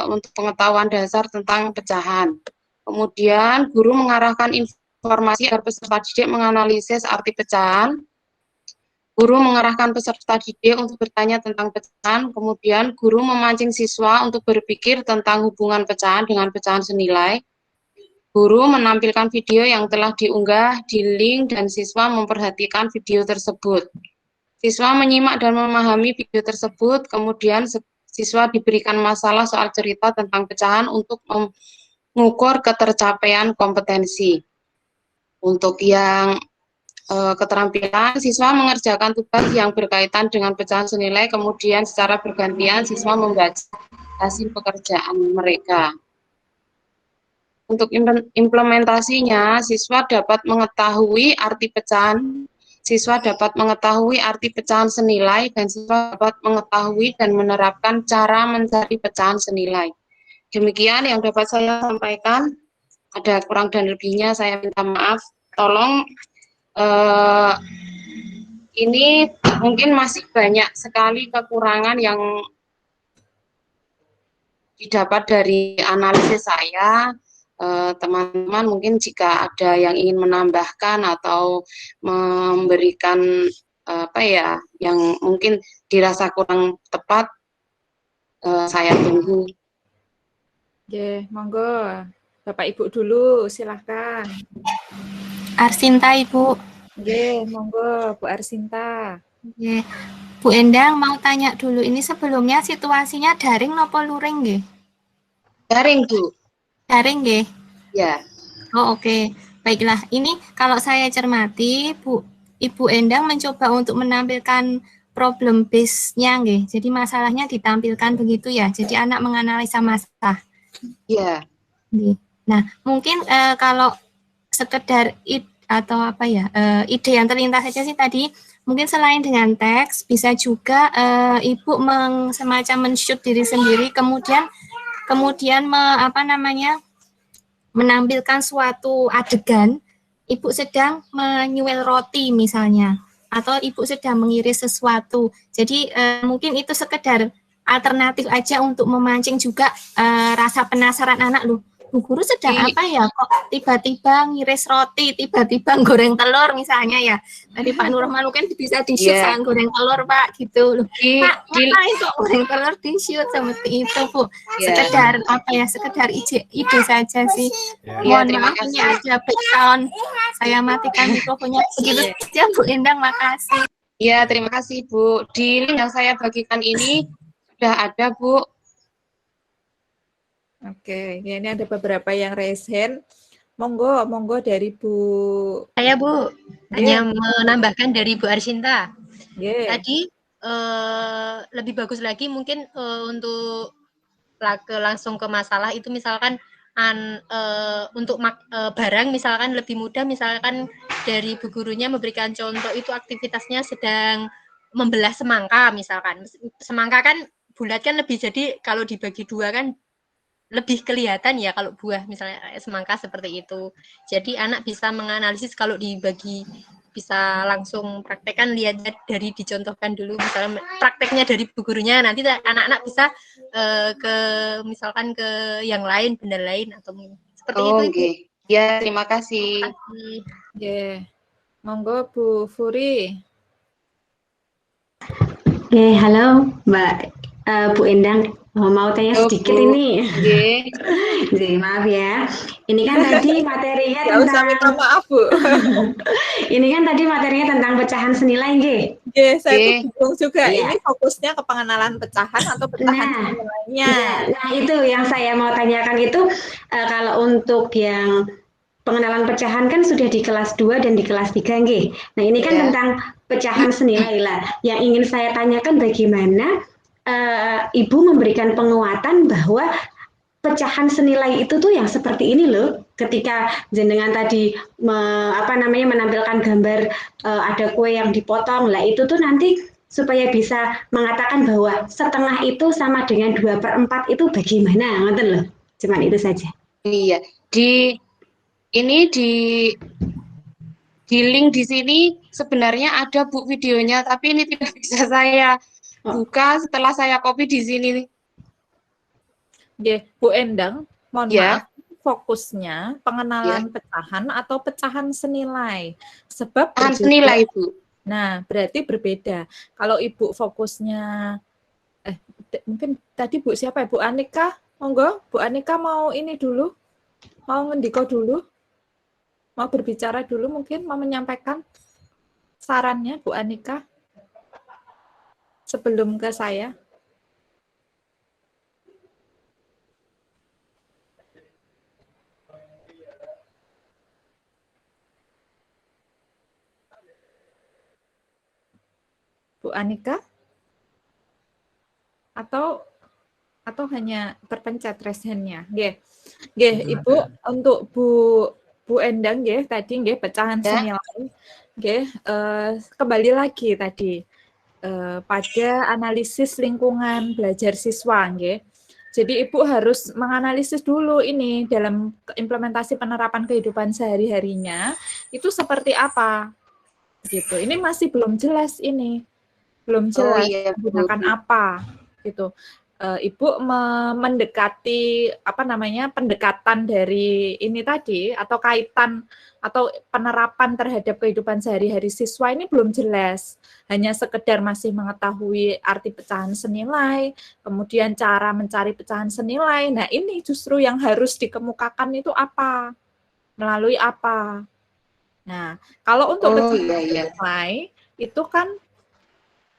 untuk pengetahuan dasar tentang pecahan. Kemudian guru mengarahkan informasi agar peserta didik menganalisis arti pecahan. Guru mengarahkan peserta didik untuk bertanya tentang pecahan. Kemudian guru memancing siswa untuk berpikir tentang hubungan pecahan dengan pecahan senilai. Guru menampilkan video yang telah diunggah di link dan siswa memperhatikan video tersebut. Siswa menyimak dan memahami video tersebut, kemudian siswa diberikan masalah soal cerita tentang pecahan untuk mengukur ketercapaian kompetensi. Untuk yang keterampilan, siswa mengerjakan tugas yang berkaitan dengan pecahan senilai, kemudian secara bergantian siswa membaca hasil pekerjaan mereka. Untuk implementasinya, siswa dapat mengetahui arti pecahan, siswa dapat mengetahui arti pecahan senilai, dan siswa dapat mengetahui dan menerapkan cara mencari pecahan senilai. Demikian yang dapat saya sampaikan. Ada kurang dan lebihnya saya minta maaf. Tolong, ini mungkin masih banyak sekali kekurangan yang didapat dari analisis saya. Teman-teman mungkin jika ada yang ingin menambahkan atau memberikan yang mungkin dirasa kurang tepat, saya tunggu. Monggo Bapak Ibu dulu, silahkan. Arsinta Ibu. Monggo Bu Arsinta. Bu Endang mau tanya dulu, ini sebelumnya situasinya daring nopo luring nggih? Daring Bu. Daring nggih? Ya. Oh oke. Baiklah, ini kalau saya cermati, Ibu Endang mencoba untuk menampilkan problem base-nya nggih. Jadi masalahnya ditampilkan begitu ya. Jadi anak menganalisa masalah. Iya. Nah, mungkin kalau sekedar ide yang terlintas saja sih tadi, mungkin selain dengan teks, bisa juga Ibu semacam men-shoot diri sendiri, kemudian menampilkan suatu adegan, Ibu sedang menyuel roti misalnya, atau Ibu sedang mengiris sesuatu. Jadi mungkin itu sekedar alternatif aja untuk memancing juga rasa penasaran anak loh. Bu Guru sedang apa ya, kok tiba-tiba ngiris roti, tiba-tiba goreng telur misalnya ya. Tadi Pak Nurman mungkin bisa di-shoot sama goreng telur Pak, gitu loh. Pak, ngapain kok goreng telur di-shoot seperti itu Bu. Sekedar sekedar ide saja sih. Mohon maaf ini ada background. Saya matikan mikrofonnya. Begitu saja Bu Endang, makasih. Iya, terima kasih Bu. Di link yang saya bagikan ini sudah ada Bu. Oke, ya, ini ada beberapa yang raise hand. Monggo dari Bu. Saya Bu, hanya menambahkan dari Bu Arsinta. Tadi lebih bagus lagi mungkin untuk langsung ke masalah itu, misalkan untuk barang misalkan lebih mudah, misalkan dari Bu gurunya memberikan contoh itu aktivitasnya sedang membelah semangka misalkan. Semangka kan bulat kan, lebih jadi kalau dibagi dua kan lebih kelihatan ya kalau buah misalnya semangka seperti itu. Jadi anak bisa menganalisis kalau dibagi, bisa langsung praktekkan, lihat dari dicontohkan dulu misalnya prakteknya dari bu gurunya, nanti anak-anak bisa misalkan ke yang lain, benda lain atau seperti itu. Oke. Ya, terima kasih. Monggo Bu Furi. Halo Mbak Bu Endang. mau tanya sedikit Bu. ini. Nggih. Jadi, maaf ya. Ini kan tadi materinya Nggak usah minta maaf, Bu. Ini kan tadi materinya tentang pecahan senilai, nggih. Nggih, saya tuh Nggih. bingung juga. Iya. Ini fokusnya ke pengenalan pecahan atau pecahan Nah, senilainya? nah itu yang saya mau tanyakan itu kalau untuk yang pengenalan pecahan kan sudah di kelas 2 dan di kelas 3, nggih. Nah, ini kan Ya. tentang pecahan senilai lah. Yang ingin saya tanyakan bagaimana Ibu memberikan penguatan bahwa pecahan senilai itu tuh yang seperti ini loh. Ketika jenengan tadi menampilkan gambar ada kue yang dipotong, lah itu tuh nanti supaya bisa mengatakan bahwa setengah itu sama dengan 2/4 itu bagaimana, ngoten loh. Cuman itu saja. Iya, di link di sini sebenarnya ada Bu videonya, tapi ini tidak bisa saya buka setelah saya copy di sini nih. Nggih, Bu Endang, mohon Ya. maaf, fokusnya pengenalan pecahan atau pecahan senilai. Sebab Pecahan berbeda. senilai, Bu. Nah, berarti berbeda. Kalau Ibu fokusnya, mungkin tadi Bu siapa ya? Bu Anika? Monggo, Bu Anika mau ini dulu? Mau ngendiko dulu? Mau berbicara dulu mungkin? Mau menyampaikan sarannya Bu Anika? Sebelum ke saya. Bu Anika? Atau hanya terpencet raise hand-nya? Nggih. Nggih, Ibu, untuk Bu Endang nggih tadi nggih pecahan senilai. Nggih, kembali lagi tadi pada analisis lingkungan belajar siswa nggih. Jadi Ibu harus menganalisis dulu ini dalam implementasi penerapan kehidupan sehari-harinya itu seperti apa. Gitu. Ini masih belum jelas ini. Belum jelas menggunakan apa gitu. Ibu mendekati pendekatan dari ini tadi atau kaitan atau penerapan terhadap kehidupan sehari-hari siswa ini belum jelas. Hanya sekedar masih mengetahui arti pecahan senilai, kemudian cara mencari pecahan senilai. Nah, ini justru yang harus dikemukakan itu apa? Melalui apa? Nah, kalau untuk pecahan senilai itu kan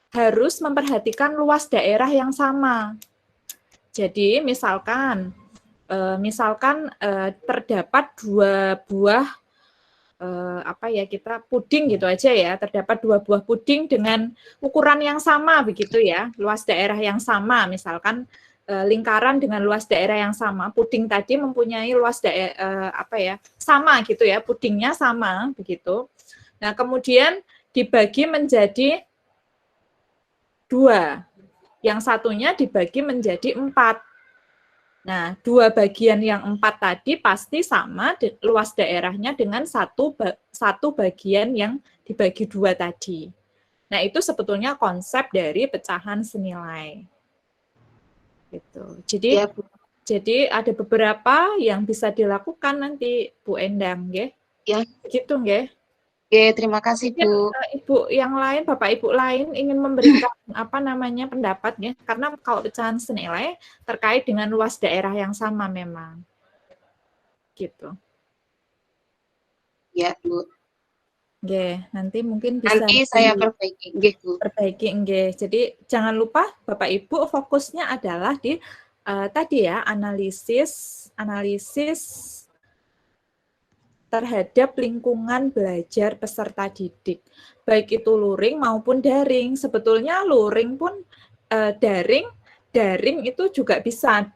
harus memperhatikan luas daerah yang sama. Jadi misalkan terdapat 2 buah puding gitu aja ya, terdapat 2 buah puding dengan ukuran yang sama begitu ya, luas daerah yang sama, misalkan lingkaran dengan luas daerah yang sama, puding tadi mempunyai luas daerah sama gitu ya, pudingnya sama begitu. Nah, kemudian dibagi menjadi 2. Yang satunya dibagi menjadi 4. Nah, 2 bagian yang 4 tadi pasti sama luas daerahnya dengan satu bagian yang dibagi 2 tadi. Nah, itu sebetulnya konsep dari pecahan senilai. Gitu. Jadi ada beberapa yang bisa dilakukan nanti Bu Endang, nggih. Ya. Gitu, nggih. Oke, terima kasih, Bu. Ibu yang lain, Bapak Ibu lain ingin memberikan pendapat ya, karena kalau pecahan senilai terkait dengan luas daerah yang sama memang. Gitu. Ya, Bu. Nggih, nanti mungkin bisa saya perbaiki, nggih, Bu. Perbaiki, nggih. Jadi jangan lupa Bapak Ibu fokusnya adalah di tadi ya, analisis terhadap lingkungan belajar peserta didik, baik itu luring maupun daring. Sebetulnya luring pun daring itu juga bisa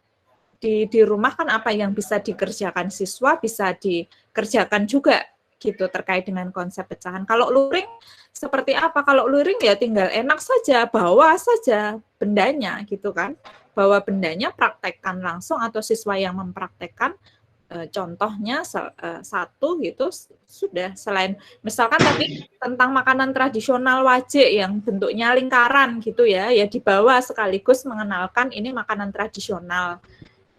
di rumah kan apa yang bisa dikerjakan siswa bisa dikerjakan juga gitu terkait dengan konsep pecahan. Kalau luring seperti apa? Kalau luring ya tinggal enak saja, bawa saja bendanya gitu kan. Bawa bendanya, praktekkan langsung atau siswa yang mempraktekkan. Contohnya satu gitu sudah. Selain misalkan tadi tentang makanan tradisional wajik yang bentuknya lingkaran gitu ya dibawa sekaligus mengenalkan ini makanan tradisional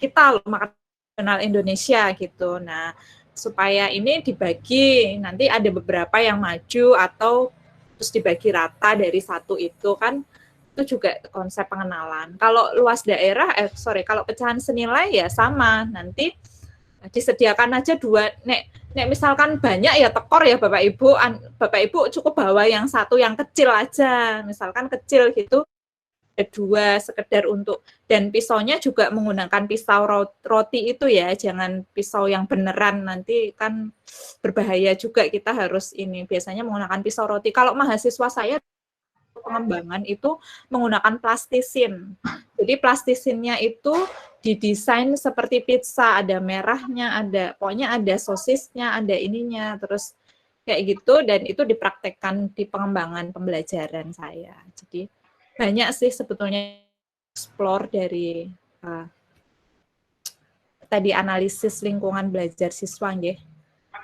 kita loh, makanan tradisional Indonesia gitu. Nah, supaya ini dibagi nanti ada beberapa yang maju atau terus dibagi rata dari satu itu kan Itu juga konsep pengenalan. Kalau luas daerah, kalau pecahan senilai ya sama. Nanti disediakan aja 2. Nek misalkan banyak ya tekor ya Bapak Ibu cukup bawa yang 1 yang kecil aja. Misalkan kecil gitu, ada 2 sekedar untuk, dan pisaunya juga menggunakan pisau roti itu ya, jangan pisau yang beneran, nanti kan berbahaya juga, kita harus ini biasanya menggunakan pisau roti. Kalau mahasiswa saya pengembangan itu menggunakan plastisin. Jadi plastisinnya itu didesain seperti pizza, ada merahnya, pokoknya ada sosisnya, ada ininya, terus kayak gitu, dan itu dipraktekkan di pengembangan pembelajaran saya. Jadi banyak sih sebetulnya explore dari tadi analisis lingkungan belajar siswa nggih.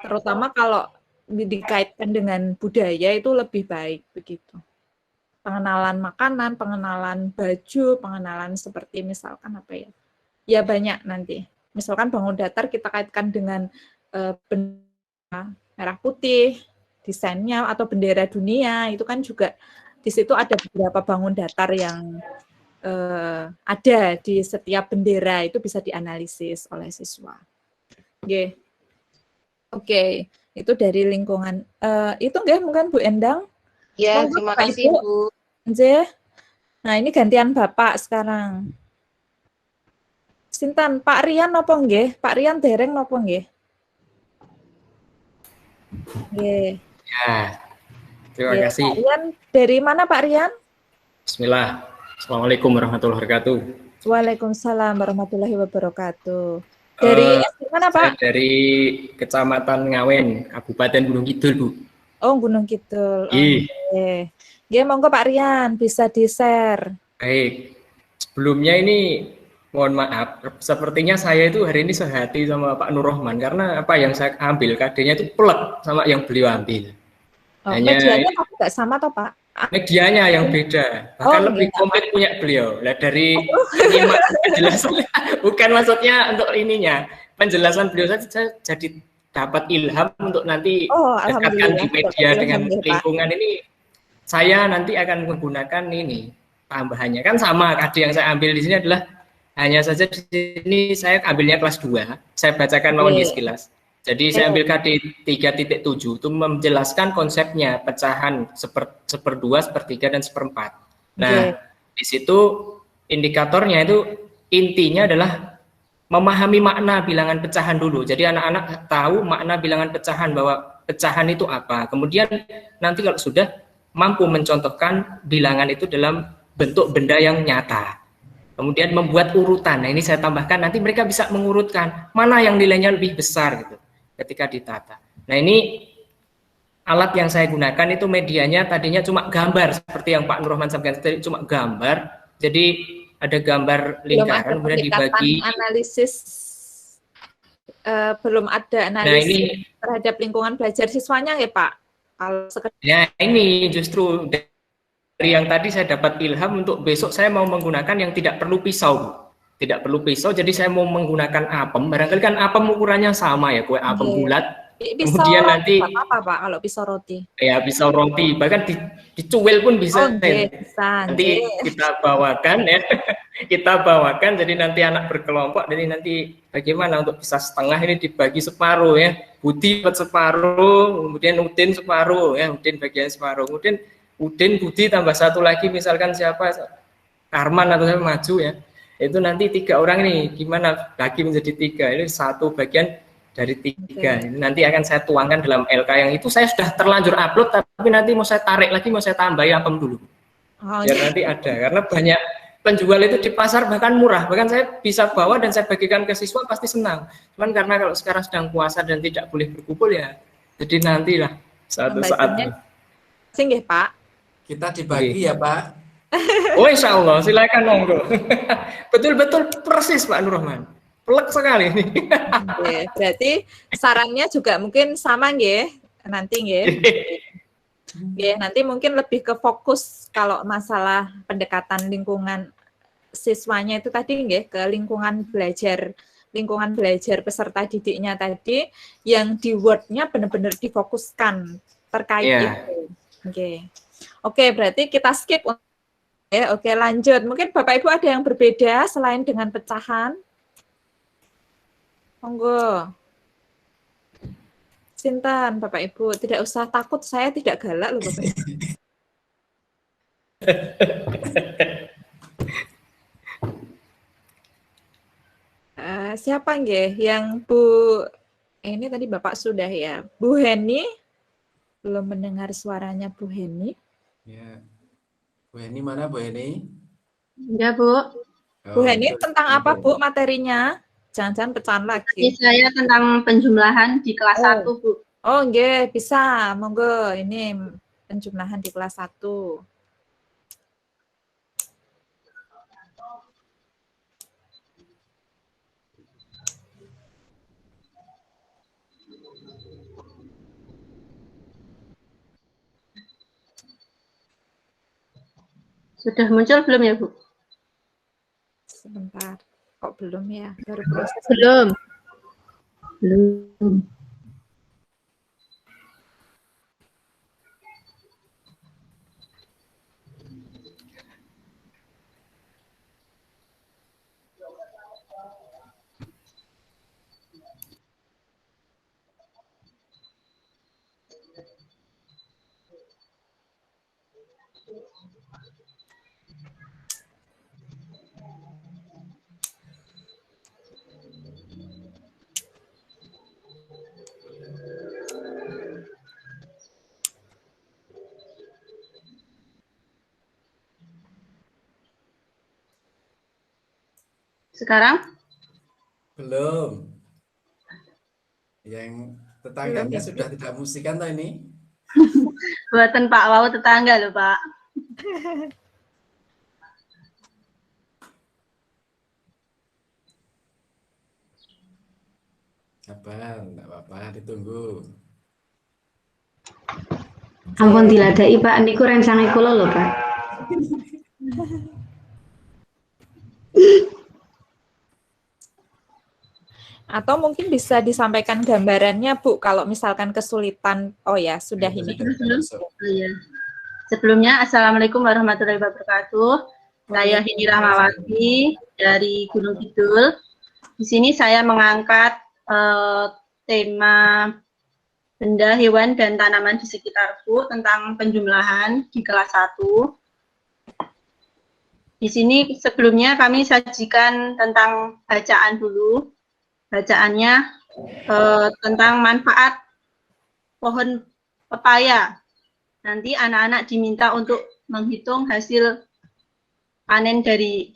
Terutama kalau dikaitkan dengan budaya itu lebih baik begitu. Pengenalan makanan, pengenalan baju, pengenalan seperti misalkan apa ya? Ya banyak nanti. Misalkan bangun datar kita kaitkan dengan bendera merah putih, desainnya atau bendera dunia, itu kan juga di situ ada beberapa bangun datar yang ada di setiap bendera, itu bisa dianalisis oleh siswa. Oke, itu dari lingkungan. Itu enggak mungkin Bu Endang? Ya, terima kasih Bu. Nah, ini gantian Bapak sekarang. Sinten, Pak Rian nopo nggih? Pak Rian dereng nopo nggih? Nggih. Ya, terima kasih. Pak Rian, dari mana Pak Rian? Bismillah. Assalamualaikum warahmatullahi wabarakatuh. Waalaikumsalam warahmatullahi wabarakatuh. Dari mana Pak? Dari Kecamatan Ngawen, Kabupaten Gunung Kidul, Bu. Oh, Gunung Kidul. Oke. Nggih, monggo Pak Rian, bisa di-share. Baik. Sebelumnya ini mohon maaf, sepertinya saya itu hari ini sehati sama Pak Nur Rohman karena apa yang saya ambil KD-nya itu plek sama yang beliau ambil. Oh, medianya tidak sama toh Pak? Medianya yang beda, bahkan lebih komplit punya beliau. Lah dari penjelasan, bukan maksudnya untuk ininya, penjelasan beliau saya jadi dapat ilham untuk nanti dekatkan di media dengan lingkungan ini. Saya nanti akan menggunakan ini tambahannya kan sama KD yang saya ambil di sini adalah hanya saja di sini saya ambilnya kelas 2. Saya bacakan mawon di sekilas. Jadi saya ambil KD 3.7 itu menjelaskan konsepnya pecahan seperdua, sepertiga dan seperempat. Nah, di situ indikatornya itu intinya adalah memahami makna bilangan pecahan dulu. Jadi anak-anak tahu makna bilangan pecahan bahwa pecahan itu apa. Kemudian nanti kalau sudah mampu mencontohkan bilangan itu dalam bentuk benda yang nyata. Kemudian membuat urutan. Nah, ini saya tambahkan nanti mereka bisa mengurutkan mana yang nilainya lebih besar gitu ketika ditata. Nah, ini alat yang saya gunakan itu medianya tadinya cuma gambar seperti yang Pak Nur Rohman sampaikan tadi, cuma gambar. Jadi ada gambar lingkaran kemudian dibagi analisis belum ada analisis terhadap lingkungan belajar siswanya ya Pak. Ya ini justru dari yang tadi saya dapat ilham untuk besok saya mau menggunakan yang tidak perlu pisau, tidak perlu pisau. Jadi saya mau menggunakan apem. Barangkali kan apem ukurannya sama ya, kue apem bulat. Pisau kemudian nanti apa Pak kalau pisau roti? Ya pisau roti, bahkan dicuil pun bisa. Nanti kita bawakan ya, kita bawakan. Jadi nanti anak berkelompok. Jadi nanti bagaimana untuk bisa setengah ini dibagi separuh ya. Budi dapat separuh, kemudian Udin separuh ya, Udin bagian separuh. Kemudian Udin, Budi tambah satu lagi misalkan siapa Karman atau saya maju ya. Itu nanti 3 orang ini gimana bagi menjadi 3. Ini satu bagian dari 3. Nanti akan saya tuangkan dalam LK yang itu saya sudah terlanjur upload, tapi nanti mau saya tarik lagi, mau saya tambahin apem dulu. Biar nanti ada, karena banyak penjual itu di pasar bahkan murah, bahkan saya bisa bawa dan saya bagikan ke siswa pasti senang. Cuman karena kalau sekarang sedang puasa dan tidak boleh berkumpul ya, jadi nantilah suatu saat. Singgih Pak. Kita dibagi ya Pak. Oh insya Allah, silakan monggo. Betul-betul persis Pak Nur Rohman. Pelek sekali ini. Berarti sarannya juga mungkin sama nggih nanti nggih. Nanti mungkin lebih ke fokus kalau masalah pendekatan lingkungan siswanya itu tadi nggih ke lingkungan belajar peserta didiknya tadi yang di word-nya benar-benar difokuskan terkait itu. Oke, berarti kita skip Oke, lanjut. Mungkin Bapak Ibu ada yang berbeda selain dengan pecahan? Monggo. Sinten Bapak Ibu, tidak usah takut, saya tidak galak loh Bapak Ibu. Siapa nggih yang Bu ini tadi Bapak sudah ya. Bu Heni, belum mendengar suaranya Bu Heni. Ya. Bu Heni mana Bu Heni? Ya Bu. Bu Heni tentang apa Bu materinya? Jangan-jangan pecahan lagi. Ini saya tentang penjumlahan di kelas 1 Bu. Oh nggih, bisa. Monggo ini penjumlahan di kelas 1. Sudah muncul belum ya Bu? Sebentar. Kok belum ya? Baru proses. Belum. Belum. Sekarang? Belum. Yang tetangganya sudah tidak musikan toh ini? Buatan Pak Wau tetangga loh Pak. Sabar, enggak apa-apa, ditunggu. Ampun diladai Pak, niku rencange kula lho Pak. Atau mungkin bisa disampaikan gambarannya Bu, kalau misalkan kesulitan. Oh ya, sudah ini. Iya. Sebelumnya, Assalamualaikum warahmatullahi wabarakatuh. Saya Hini Rahmawati dari Gunung Kidul. Di sini saya mengangkat tema benda, hewan, dan tanaman di sekitarku tentang penjumlahan di kelas 1. Di sini sebelumnya kami sajikan tentang bacaan dulu. Bacaannya tentang manfaat pohon pepaya. Nanti anak-anak diminta untuk menghitung hasil panen dari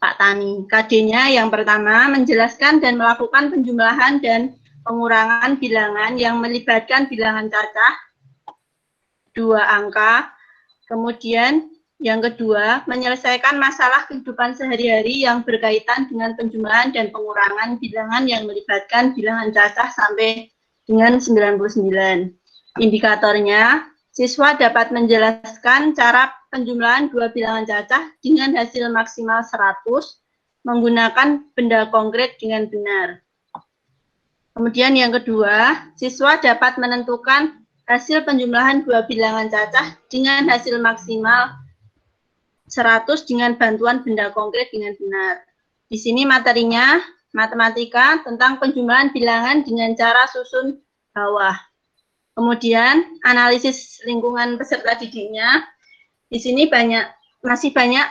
Pak Tani. KD-nya yang pertama, menjelaskan dan melakukan penjumlahan dan pengurangan bilangan yang melibatkan bilangan cacah 2 angka. Kemudian yang kedua, menyelesaikan masalah kehidupan sehari-hari yang berkaitan dengan penjumlahan dan pengurangan bilangan yang melibatkan bilangan cacah sampai dengan 99. Indikatornya, siswa dapat menjelaskan cara penjumlahan 2 bilangan cacah dengan hasil maksimal 100 menggunakan benda konkret dengan benar. Kemudian yang kedua, siswa dapat menentukan hasil penjumlahan 2 bilangan cacah dengan hasil maksimal 100 dengan bantuan benda konkret dengan benar. Di sini materinya matematika tentang penjumlahan bilangan dengan cara susun bawah. Kemudian analisis lingkungan peserta didiknya. Di sini masih banyak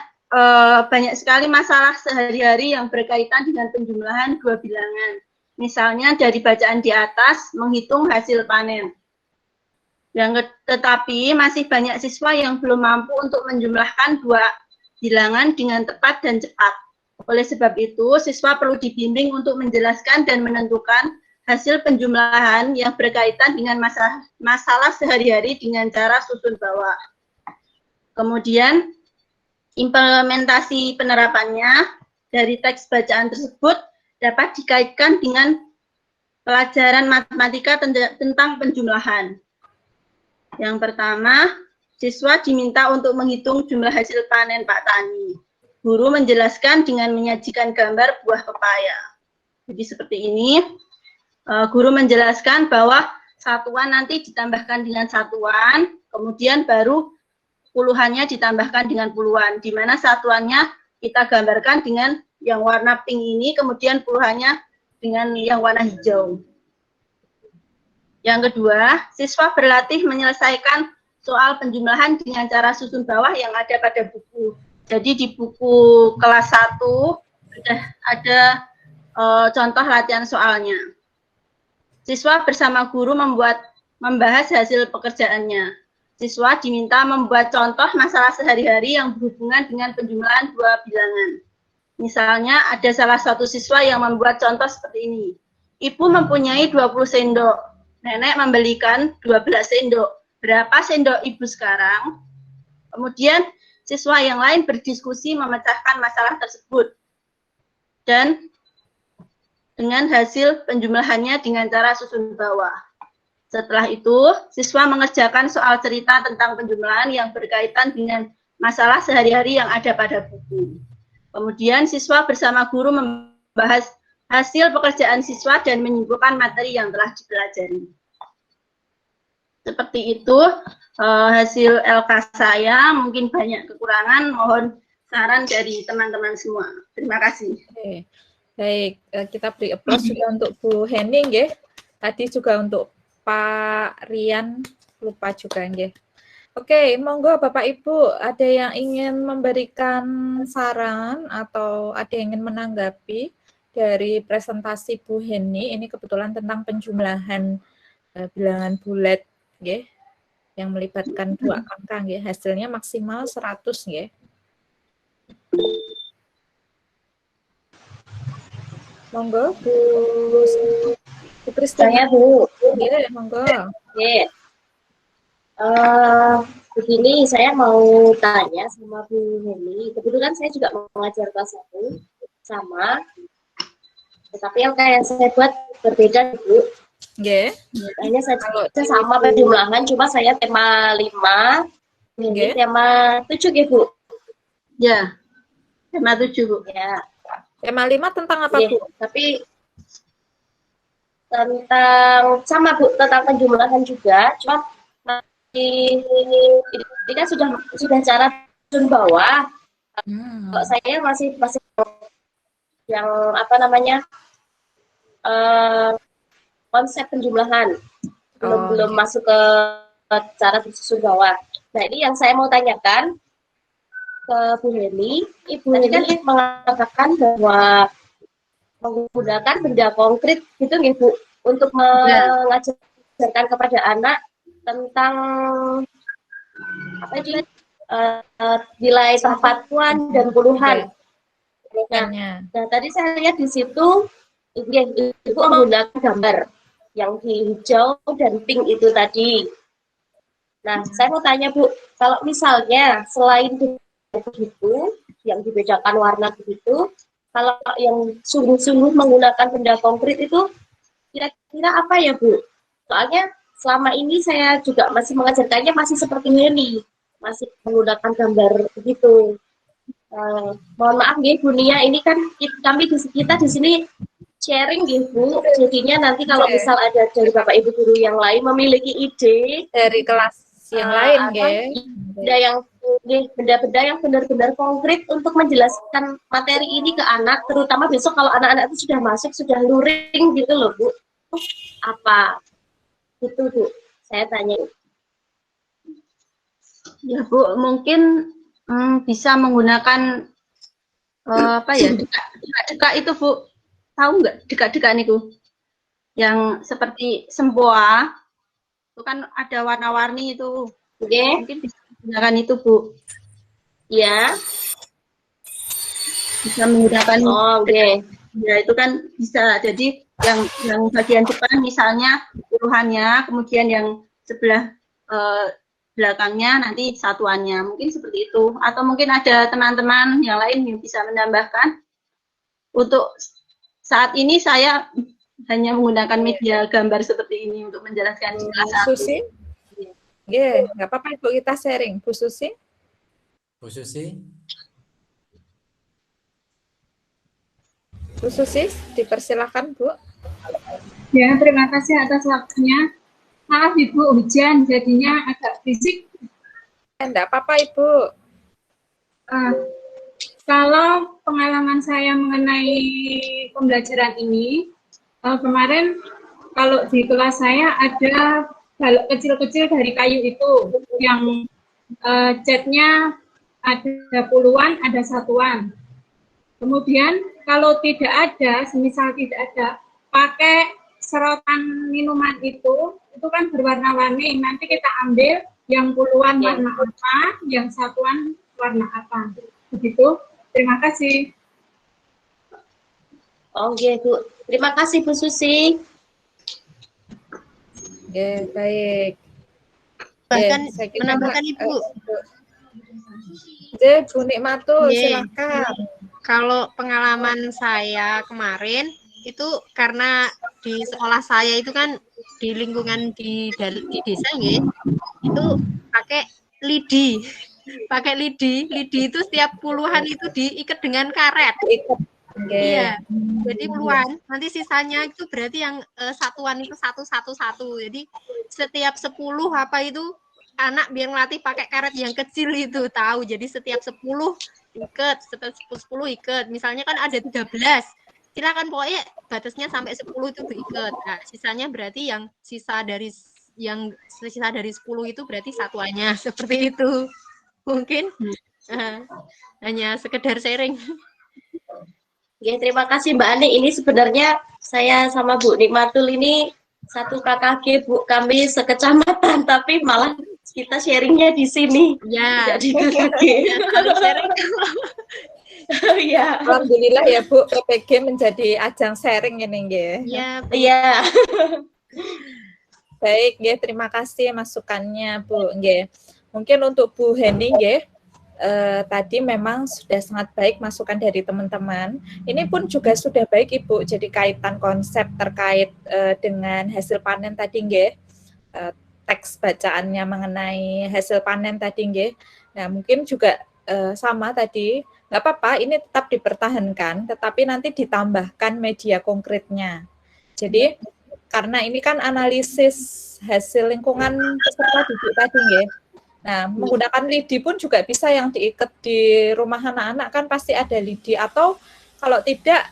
sekali masalah sehari-hari yang berkaitan dengan penjumlahan 2 bilangan. Misalnya dari bacaan di atas menghitung hasil panen. Tetapi masih banyak siswa yang belum mampu untuk menjumlahkan 2 bilangan dengan tepat dan cepat. Oleh sebab itu, siswa perlu dibimbing untuk menjelaskan dan menentukan hasil penjumlahan yang berkaitan dengan masalah sehari-hari dengan cara susun bawah. Kemudian, implementasi penerapannya dari teks bacaan tersebut dapat dikaitkan dengan pelajaran matematika tentang penjumlahan. Yang pertama, siswa diminta untuk menghitung jumlah hasil panen Pak Tani. Guru menjelaskan dengan menyajikan gambar buah pepaya. Jadi seperti ini, guru menjelaskan bahwa satuan nanti ditambahkan dengan satuan, kemudian baru puluhannya ditambahkan dengan puluhan, di mana satuannya kita gambarkan dengan yang warna pink ini, kemudian puluhannya dengan yang warna hijau. Yang kedua, siswa berlatih menyelesaikan soal penjumlahan dengan cara susun bawah yang ada pada buku. Jadi di buku kelas 1 sudah ada contoh latihan soalnya. Siswa bersama guru membahas hasil pekerjaannya. Siswa diminta membuat contoh masalah sehari-hari yang berhubungan dengan penjumlahan dua bilangan. Misalnya ada salah satu siswa yang membuat contoh seperti ini. Ibu mempunyai 20 sendok. Nenek membelikan 12 sendok. Berapa sendok ibu sekarang? Kemudian siswa yang lain berdiskusi memecahkan masalah tersebut. Dan dengan hasil penjumlahannya dengan cara susun bawah. Setelah itu, siswa mengerjakan soal cerita tentang penjumlahan yang berkaitan dengan masalah sehari-hari yang ada pada buku. Kemudian siswa bersama guru membahas hasil pekerjaan siswa dan menyimpulkan materi yang telah dipelajari. Seperti itu hasil LK saya, mungkin banyak kekurangan, mohon saran dari teman-teman semua. Terima kasih. Oke. Baik, kita beri aplaus juga untuk Bu Henning ya. Tadi juga untuk Pak Rian, lupa juga ya. Oke, monggo Bapak Ibu, ada yang ingin memberikan saran atau ada yang ingin menanggapi dari presentasi Bu Henny. Ini kebetulan tentang penjumlahan bilangan bulat ya, yang melibatkan dua angka ya, hasilnya maksimal 100 ya. Monggo Bu Kristina. Saya Bu. Iya, monggo. Oke. Begini, saya mau tanya sama Bu Henny. Kebetulan saya juga mengajar kelas 1 sama, tetapi yang kayak saya buat berbeda Bu. Oke. Hanya saya sama penjumlahan, cuma saya tema 5, ini tema 7 ya Bu. Ya, tema 7 Bu. Ya. Tema 5 tentang apa Bu? Tapi tentang sama Bu, tentang penjumlahan juga, cuma ini kan sudah cara susun bawah. Kalau saya masih yang apa namanya konsep penjumlahan belum masuk ke cara susun bawah. Nah ini yang saya mau tanyakan ke Bu Henny. Ibu tadi kan mengatakan bahwa menggunakan benda konkret gitu nggih Bu untuk mengajarkan kepada anak tentang apa itu nilai satuan dan puluhan. Nah, tadi saya lihat di situ Ibu menggunakan gambar yang di hijau dan pink itu tadi. Nah, saya mau tanya Bu, kalau misalnya selain begitu yang dibedakan warna begitu, kalau yang sungguh-sungguh menggunakan benda konkret itu kira-kira apa ya Bu? Soalnya selama ini saya juga masih mengajarkannya masih seperti ini, masih menggunakan gambar begitu. Mohon maaf ya Bu Nia, ini kan kita di sini sharing ya Bu, jadinya nanti kalau misal ada dari Bapak Ibu guru yang lain memiliki ide dari kelas yang lain ya, benda-benda yang benar-benar konkret untuk menjelaskan materi ini ke anak, terutama besok kalau anak-anak itu sudah masuk, sudah luring gitu loh Bu. Apa? Itu Bu, saya tanya. Ya Bu, mungkin bisa menggunakan apa ya, dekat itu Bu, tahu nggak dekat-dekat itu yang seperti sempoa itu kan ada warna-warni itu, mungkin bisa menggunakan itu Bu. Ya, bisa menggunakan ya itu kan bisa. Jadi yang bagian depan misalnya puluhannya, kemudian yang sebelah belakangnya nanti satuannya, mungkin seperti itu. Atau mungkin ada teman-teman yang lain yang bisa menambahkan. Untuk saat ini saya hanya menggunakan media gambar seperti ini untuk menjelaskan kelas 1. Susi? Iya, nggak apa-apa Ibu, kita sharing. Bu Susi? Bu Susi? Bu Susi, dipersilakan Bu. Ya, terima kasih atas waktunya. Maaf Ibu, hujan jadinya agak fisik. Enggak apa-apa, Ibu. Kalau pengalaman saya mengenai pembelajaran ini, kemarin kalau di kelas saya ada balok kecil-kecil dari kayu itu yang catnya ada puluhan, ada satuan. Kemudian kalau tidak ada, semisal tidak ada, pakai serotan minuman itu kan berwarna-warni. Nanti kita ambil yang puluhan warna apa, yang satuan warna apa. Begitu. Terima kasih. Oke, Bu. Terima kasih, Bu Susi. Oke, baik. Bahkan menambahkan Ibu. Bu Nikmatul, silakan. Kalau pengalaman saya kemarin itu karena di sekolah saya itu kan di lingkungan di desa nggih, itu pakai lidi. Pakai lidi itu setiap puluhan itu diikat dengan karet. Iya. Jadi puluhan, nanti sisanya itu berarti yang satuan itu satu. Jadi setiap 10 apa itu anak biar ngelatih pakai karet yang kecil itu tahu. Jadi setiap 10 ikat, setiap 10 ikat. Misalnya kan ada 13. Silakan pokoknya batasnya sampai 10 itu diikat. Nah, sisanya berarti yang sisa dari 10 itu berarti satuannya seperti itu. Mungkin hanya sekedar sharing. Ya, terima kasih Mbak Ani. Ini sebenarnya saya sama Bu Nikmatul ini satu KKG, Bu. Kami sekecamatan, tapi malah kita sharingnya di sini. Ya. Jadi KKG. Kalau sharing. Iya. Alhamdulillah ya Bu, PPG menjadi ajang sharing ini nggih. Iya. Iya. Baik, nggih, terima kasih masukannya Bu. Nggih. Mungkin untuk Bu Heni nggih. Tadi memang sudah sangat baik masukan dari teman-teman. Ini pun juga sudah baik Ibu. Jadi kaitan konsep terkait dengan hasil panen tadi nggih. Teks bacaannya mengenai hasil panen tadi nggih. Nah, mungkin juga sama tadi, nggak apa-apa, ini tetap dipertahankan, tetapi nanti ditambahkan media konkretnya. Jadi karena ini kan analisis hasil lingkungan peserta didik tadi nggih. Nah, menggunakan lidi pun juga bisa yang diikat di rumah anak-anak kan pasti ada lidi, atau kalau tidak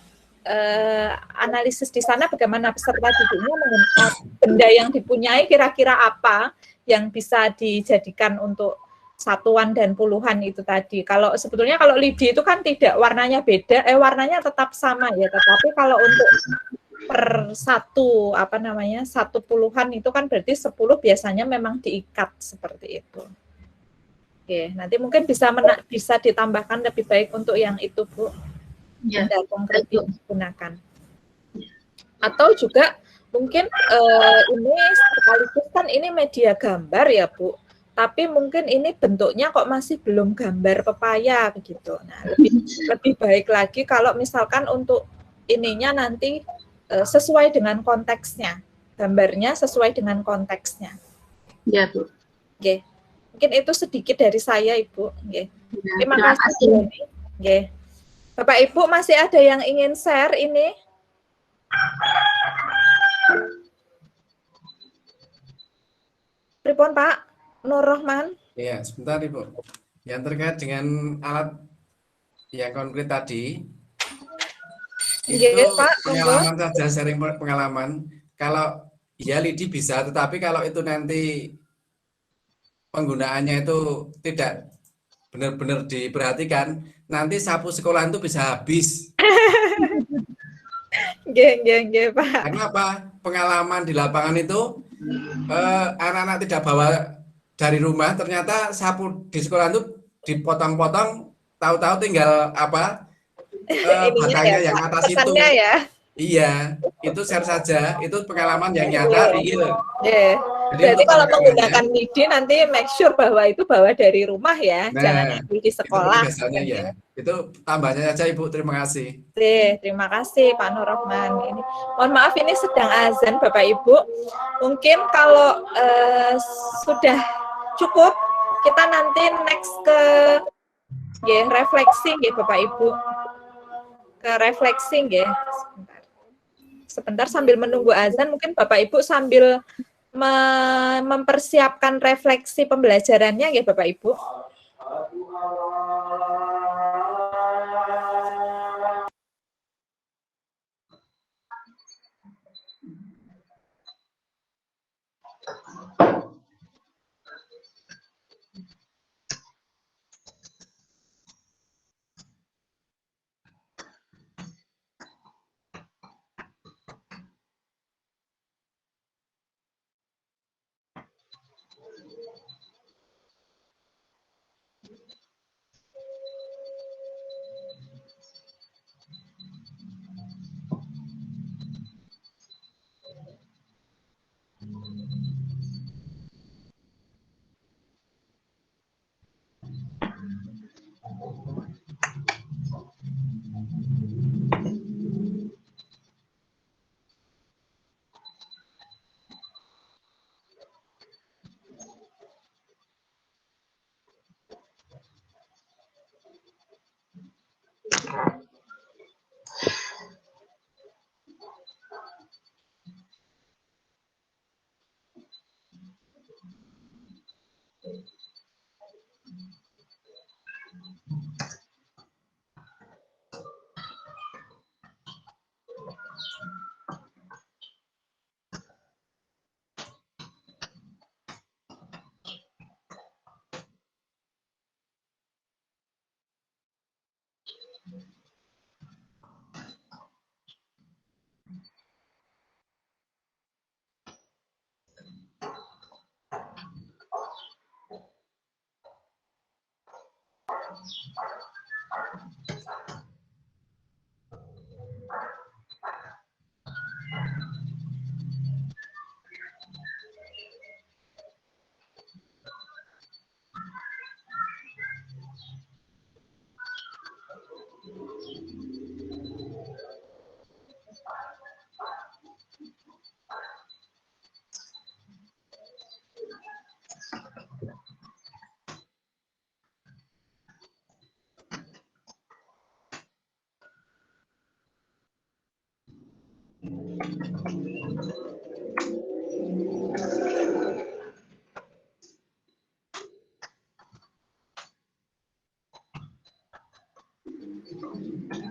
analisis di sana bagaimana peserta didiknya menggunakan benda yang dipunyai kira-kira apa yang bisa dijadikan untuk satuan dan puluhan itu tadi. Kalau sebetulnya kalau lidi itu kan tidak warnanya beda, warnanya tetap sama ya, tetapi kalau untuk per satu puluhan itu kan berarti 10 biasanya memang diikat seperti itu. Oke, nanti mungkin bisa ditambahkan lebih baik untuk yang itu Bu, benda konkret digunakan. Atau juga mungkin ini sekaligus kan ini media gambar ya Bu, tapi mungkin ini bentuknya kok masih belum gambar pepaya begitu. Nah, lebih baik lagi kalau misalkan untuk ininya nanti sesuai dengan konteksnya, gambarnya sesuai dengan konteksnya. Ya Bu. Oke, mungkin itu sedikit dari saya Ibu. Oke. Terima kasih. Oke. Bapak Ibu masih ada yang ingin share ini? Pripun Pak Nur Rahman? Iya, sebentar Ibu. Yang terkait dengan alat yang konkret tadi, itu Pak, pengalaman saja, sharing pengalaman. Kalau ya lidi bisa, tetapi kalau itu nanti penggunaannya itu tidak benar-benar diperhatikan, nanti sapu sekolahan itu bisa habis. Nggih, Pak. Karena apa? Pengalaman di lapangan itu anak-anak tidak bawa dari rumah, ternyata sapu di sekolah itu dipotong-potong, tahu-tahu tinggal apa? Batangnya yang atas itu. Ya. Iya, itu share saja. Itu pengalaman yang nyata, real. Berarti kalau menggunakan lidi nanti make sure bahwa itu bawa dari rumah ya, jangan ambil di sekolah. Itu biasanya ya. Itu tambahnya saja Ibu, terima kasih. Terima kasih Pak Nur Rahman. Ini, mohon maaf ini sedang azan Bapak Ibu. Mungkin kalau sudah cukup, kita nanti next ke refleksi ya Bapak Ibu. Ke refleksi ya. Sebentar sambil menunggu azan mungkin Bapak Ibu sambil mempersiapkan refleksi pembelajarannya ya Bapak Ibu.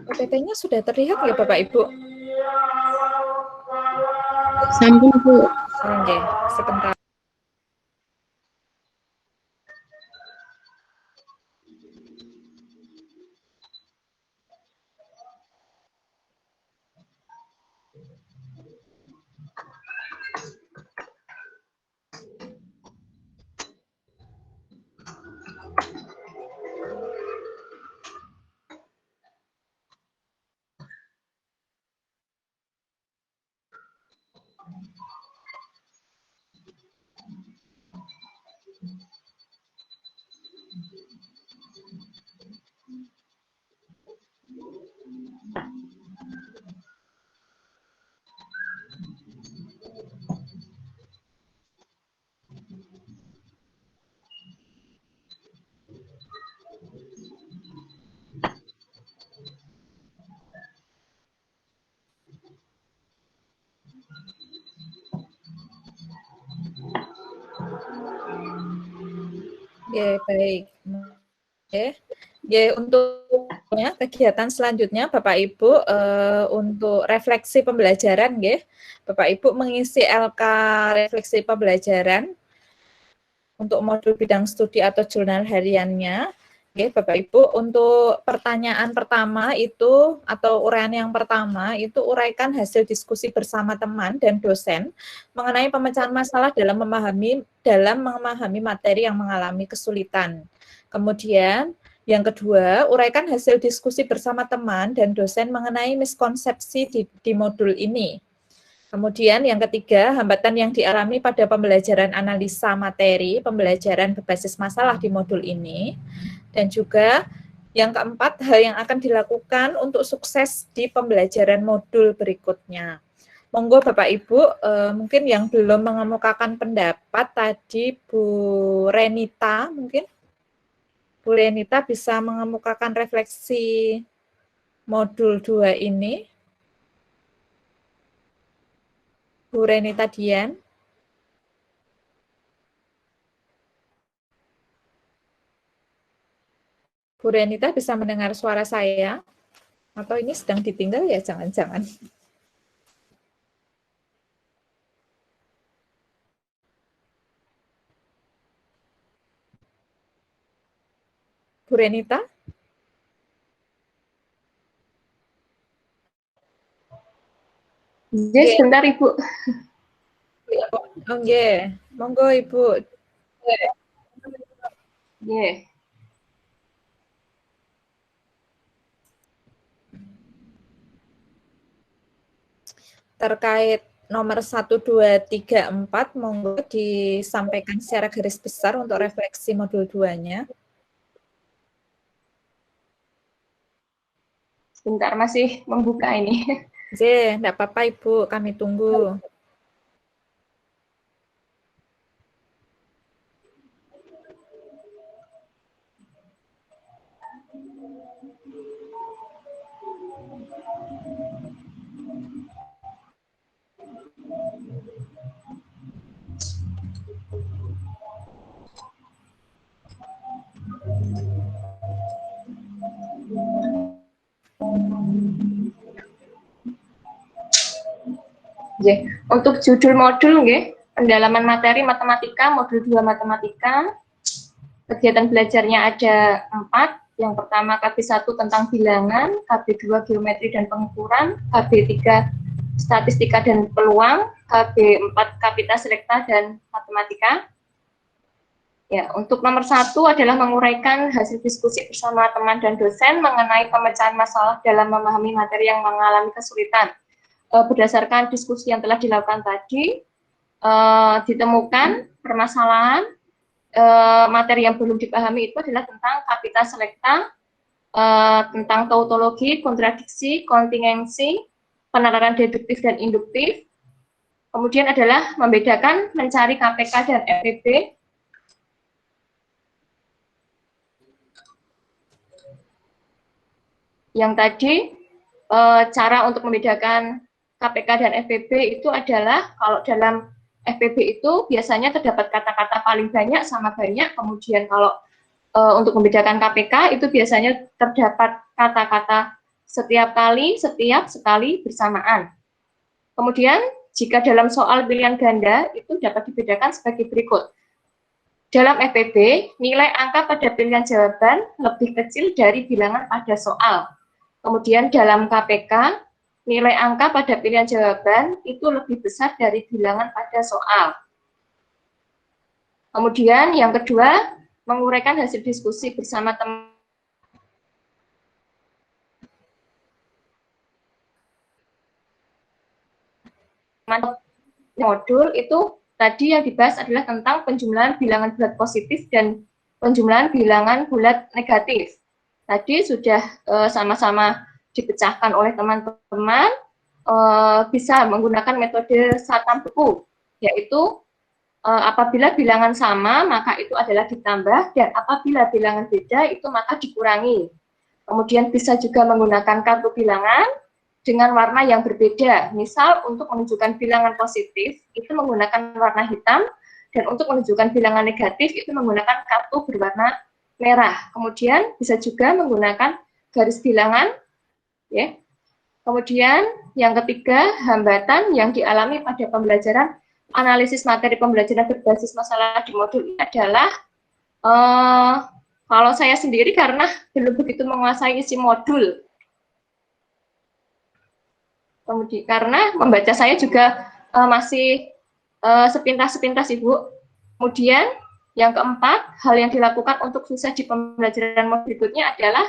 PPT-nya sudah terlihat ya Bapak Ibu? Sampun Bu. Oke, sebentar. Ya, baik. Ya, untuk kegiatan selanjutnya Bapak Ibu untuk refleksi pembelajaran ya. Bapak Ibu mengisi LK refleksi pembelajaran untuk modul bidang studi atau jurnal hariannya. Oke, Bapak Ibu, untuk pertanyaan pertama itu atau uraian yang pertama itu uraikan hasil diskusi bersama teman dan dosen mengenai pemecahan masalah dalam memahami materi yang mengalami kesulitan. Kemudian yang kedua, uraikan hasil diskusi bersama teman dan dosen mengenai miskonsepsi di modul ini. Kemudian yang ketiga, hambatan yang dialami pada pembelajaran analisa materi, pembelajaran berbasis masalah di modul ini. Dan juga yang keempat, hal yang akan dilakukan untuk sukses di pembelajaran modul berikutnya. Monggo Bapak Ibu, mungkin yang belum mengemukakan pendapat tadi Bu Renita, mungkin Bu Renita bisa mengemukakan refleksi modul 2 ini. Bu Renita Dian. Bu Renita bisa mendengar suara saya? Atau ini sedang ditinggal ya, jangan-jangan. Bu Renita? Jadi sebentar Ibu. Oke, monggo Ibu. Yeah. Terkait nomor 1, 2, 3, 4, monggo disampaikan secara garis besar untuk refleksi modul 2-nya. Sebentar, masih membuka ini. Enggak apa-apa Ibu, kami tunggu. Untuk judul modul pendalaman materi matematika modul 2 matematika. Kegiatan belajarnya ada 4. Yang pertama KB1 tentang bilangan, KB2 geometri dan pengukuran, KB3 statistika dan peluang, KB4 kapita selekta dan matematika. Ya, untuk nomor 1 adalah menguraikan hasil diskusi bersama teman dan dosen mengenai pemecahan masalah dalam memahami materi yang mengalami kesulitan. Berdasarkan diskusi yang telah dilakukan tadi, ditemukan permasalahan materi yang belum dipahami itu adalah tentang kapita selekta, tentang tautologi, kontradiksi, kontingensi, penalaran deduktif dan induktif. Kemudian adalah membedakan mencari KPK dan FPB. Yang tadi cara untuk membedakan KPK dan FPB itu adalah kalau dalam FPB itu biasanya terdapat kata-kata paling banyak sama banyak, kemudian kalau untuk membedakan KPK itu biasanya terdapat kata-kata setiap kali, setiap, sekali, bersamaan. Kemudian jika dalam soal pilihan ganda itu dapat dibedakan sebagai berikut. Dalam FPB, nilai angka pada pilihan jawaban lebih kecil dari bilangan pada soal. Kemudian dalam KPK, nilai angka pada pilihan jawaban itu lebih besar dari bilangan pada soal. Kemudian yang kedua, menguraikan hasil diskusi bersama teman. Modul itu tadi yang dibahas adalah tentang penjumlahan bilangan bulat positif dan penjumlahan bilangan bulat negatif. Tadi sudah sama-sama dipecahkan oleh teman-teman, bisa menggunakan metode satam beku, yaitu apabila bilangan sama maka itu adalah ditambah, dan apabila bilangan beda itu maka dikurangi. Kemudian bisa juga menggunakan kartu bilangan dengan warna yang berbeda. Misal untuk menunjukkan bilangan positif itu menggunakan warna hitam, dan untuk menunjukkan bilangan negatif itu menggunakan kartu berwarna merah. Kemudian bisa juga menggunakan garis bilangan. Ya. Kemudian yang ketiga, hambatan yang dialami pada pembelajaran analisis materi pembelajaran berbasis masalah di modul ini adalah kalau saya sendiri karena belum begitu menguasai isi modul. Kemudian karena membaca saya juga masih sepintas-sepintas Ibu. Kemudian yang keempat, hal yang dilakukan untuk sukses di pembelajaran modul berikutnya adalah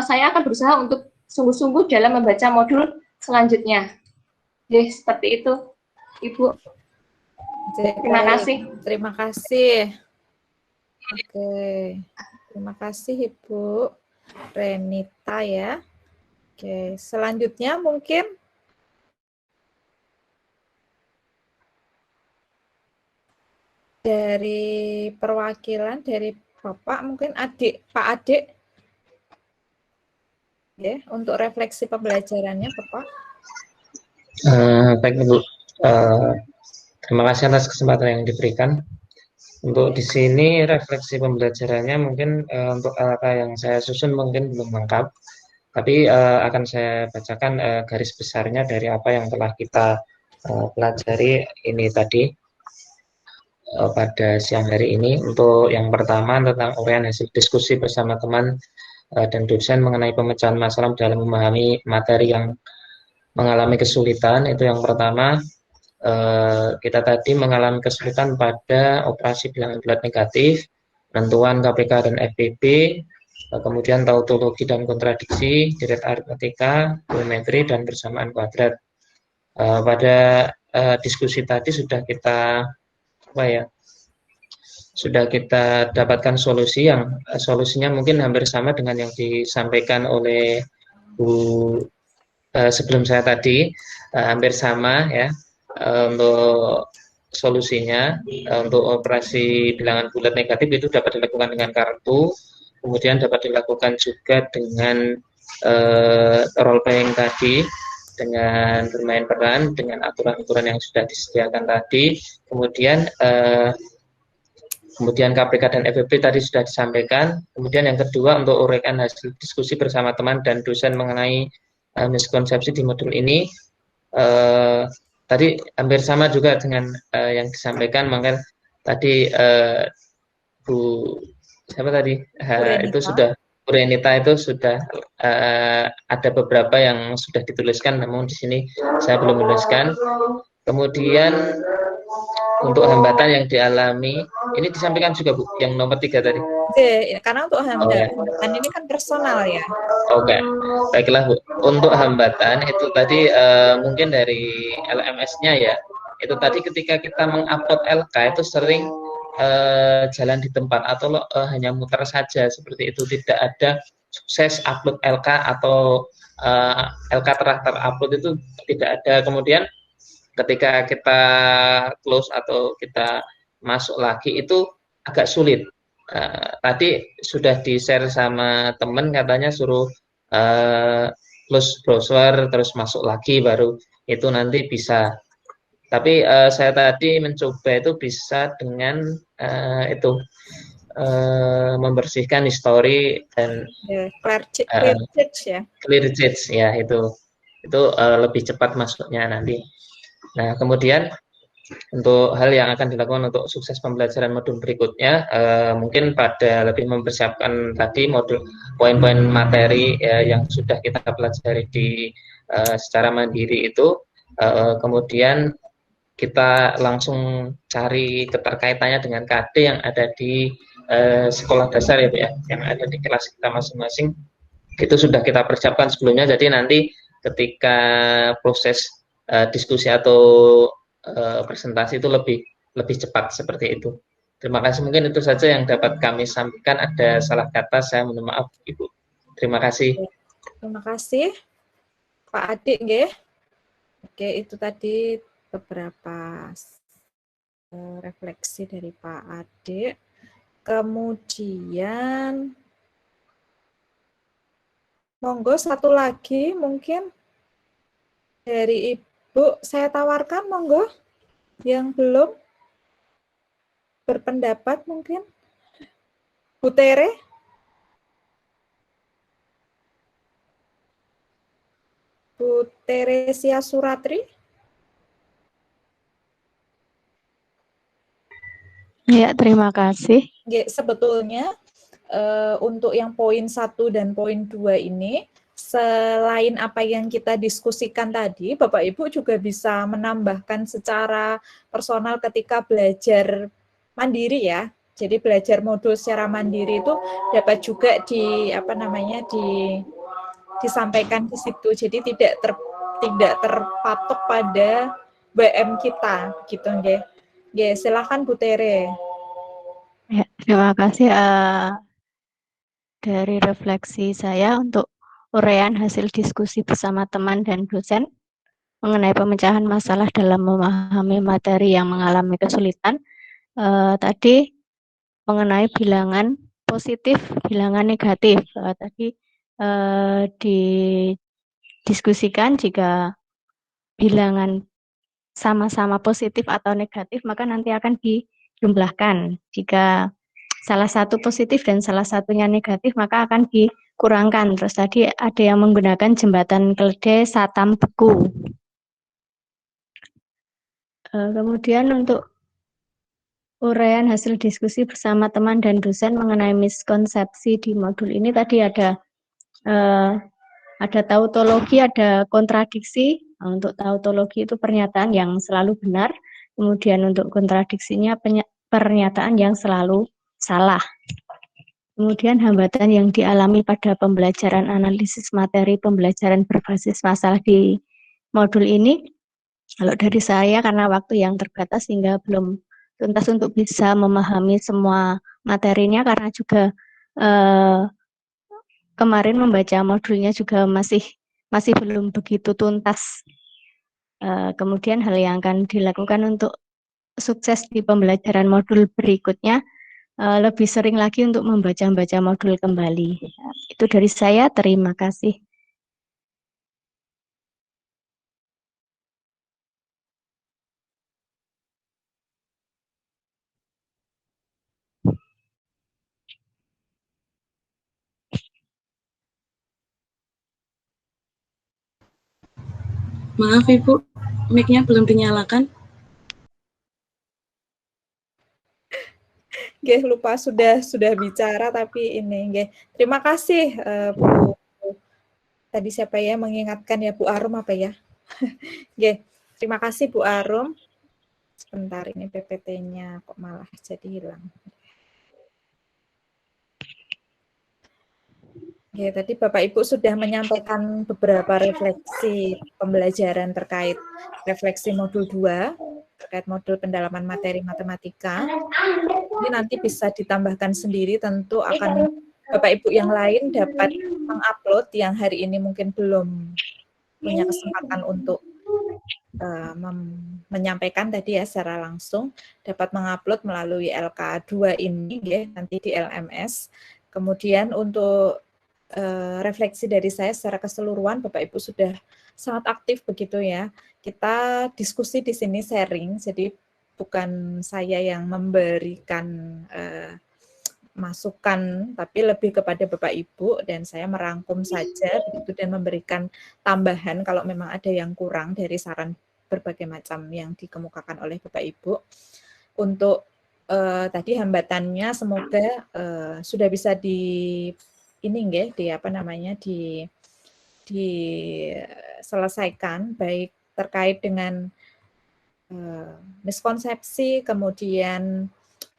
saya akan berusaha untuk sungguh-sungguh dalam membaca modul selanjutnya. Jadi seperti itu, Ibu. Terima kasih. Terima kasih. Oke, terima kasih Ibu Renita ya. Oke, selanjutnya mungkin dari perwakilan dari Bapak, mungkin Pak Adik, ya, untuk refleksi pembelajarannya, Bapak. Baik, Ibu. Terima kasih atas kesempatan yang diberikan. Untuk di sini refleksi pembelajarannya mungkin untuk LK yang saya susun mungkin belum lengkap, tapi akan saya bacakan garis besarnya dari apa yang telah kita pelajari ini tadi pada siang hari ini. Untuk yang pertama tentang uraian hasil diskusi bersama teman dan dosen mengenai pemecahan masalah dalam memahami materi yang mengalami kesulitan. Itu yang pertama. Kita tadi mengalami kesulitan pada operasi bilangan bulat negatif, penentuan KPK dan FPB, kemudian tautologi dan kontradiksi, deret aritmatika, geometri, dan persamaan kuadrat. Pada diskusi tadi sudah kita sudah kita dapatkan solusi yang solusinya mungkin hampir sama dengan yang disampaikan oleh Bu sebelum saya tadi, hampir sama ya. Untuk solusinya untuk operasi bilangan bulat negatif itu dapat dilakukan dengan kartu, kemudian dapat dilakukan juga dengan role playing tadi, dengan bermain peran, dengan aturan-aturan yang sudah disediakan tadi, kemudian KPK dan FEB tadi sudah disampaikan. Kemudian yang kedua untuk uraikan hasil diskusi bersama teman dan dosen mengenai miskonsepsi di modul ini. Tadi hampir sama juga dengan yang disampaikan, maka tadi Bu siapa tadi itu sudah Bu Renita itu sudah ada beberapa yang sudah dituliskan, namun di sini saya belum menuliskan. Kemudian untuk hambatan yang dialami ini disampaikan juga Bu, yang nomor 3 tadi. Oke, karena untuk hambatan ini kan personal ya. Oke, baiklah Bu. Untuk hambatan itu tadi mungkin dari LMS-nya ya. Itu tadi ketika kita mengupload LK itu sering jalan di tempat atau hanya muter saja seperti itu, tidak ada sukses upload LK atau LK terupload itu tidak ada. Kemudian ketika kita close atau kita masuk lagi itu agak sulit. Tadi sudah di-share sama temen, katanya suruh close browser terus masuk lagi baru itu nanti bisa. Tapi saya tadi mencoba itu bisa dengan membersihkan history dan clear chat ya, itu lebih cepat masuknya nanti. Nah, kemudian untuk hal yang akan dilakukan untuk sukses pembelajaran modul berikutnya, mungkin pada lebih mempersiapkan tadi modul poin-poin materi yang sudah kita pelajari di secara mandiri itu, kemudian kita langsung cari keterkaitannya dengan KD yang ada di sekolah dasar ya, yang ada di kelas kita masing-masing. Itu sudah kita persiapkan sebelumnya, jadi nanti ketika proses diskusi atau presentasi itu lebih cepat seperti itu. Terima kasih, mungkin itu saja yang dapat kami sampaikan. Ada salah kata, saya mohon maaf Ibu. Terima kasih. Terima kasih Pak Adik nggih. Oke, itu tadi beberapa refleksi dari Pak Adik. Kemudian monggo satu lagi mungkin dari Ibu, saya tawarkan monggo yang belum berpendapat mungkin. Bu Tere. Bu Teresia Suratri. Ya, terima kasih. Sebetulnya untuk yang poin 1 dan poin 2 ini, selain apa yang kita diskusikan tadi, Bapak Ibu juga bisa menambahkan secara personal ketika belajar mandiri ya. Jadi belajar modul secara mandiri itu dapat juga disampaikan di situ. Jadi tidak terpatok pada BM kita gitu nggih. Nggih, silakan Bu Tere. Ya, terima kasih dari refleksi saya untuk uraian hasil diskusi bersama teman dan dosen mengenai pemecahan masalah dalam memahami materi yang mengalami kesulitan. Tadi mengenai bilangan positif, bilangan negatif. Tadi didiskusikan jika bilangan sama-sama positif atau negatif, maka nanti akan dijumlahkan. Jika salah satu positif dan salah satunya negatif, maka akan dikurangkan. Terus tadi ada yang menggunakan jembatan keledai Satam Beku. Kemudian untuk uraian hasil diskusi bersama teman dan dosen mengenai miskonsepsi di modul ini tadi ada tautologi, ada kontradiksi. Untuk tautologi itu pernyataan yang selalu benar, kemudian untuk kontradiksinya pernyataan yang selalu salah. Kemudian hambatan yang dialami pada pembelajaran analisis materi pembelajaran berbasis masalah di modul ini, kalau dari saya karena waktu yang terbatas sehingga belum tuntas untuk bisa memahami semua materinya, karena juga kemarin membaca modulnya juga masih belum begitu tuntas. Kemudian hal yang akan dilakukan untuk sukses di pembelajaran modul berikutnya, lebih sering lagi untuk membaca modul kembali. Itu dari saya, terima kasih. Maaf Ibu, mic-nya belum dinyalakan. Nggih, lupa sudah bicara tapi ini nggih. Terima kasih Bu. Tadi siapa ya mengingatkan ya, Bu Arum apa ya? Nggih. Terima kasih Bu Arum. Sebentar, ini PPT-nya kok malah jadi hilang. Ya, tadi Bapak Ibu sudah menyampaikan beberapa refleksi pembelajaran terkait refleksi modul 2, terkait modul pendalaman materi matematika. Ini nanti bisa ditambahkan sendiri, tentu akan Bapak Ibu yang lain dapat mengupload yang hari ini mungkin belum punya kesempatan untuk menyampaikan tadi ya secara langsung, dapat mengupload melalui LK2 ini ya, nanti di LMS. Kemudian untuk refleksi dari saya secara keseluruhan, Bapak Ibu sudah sangat aktif begitu ya. Kita diskusi di sini sharing, jadi bukan saya yang memberikan masukan, tapi lebih kepada Bapak Ibu, dan saya merangkum saja begitu dan memberikan tambahan kalau memang ada yang kurang dari saran berbagai macam yang dikemukakan oleh Bapak Ibu. Untuk tadi hambatannya semoga sudah bisa ini nggih, diselesaikan, baik terkait dengan miskonsepsi, kemudian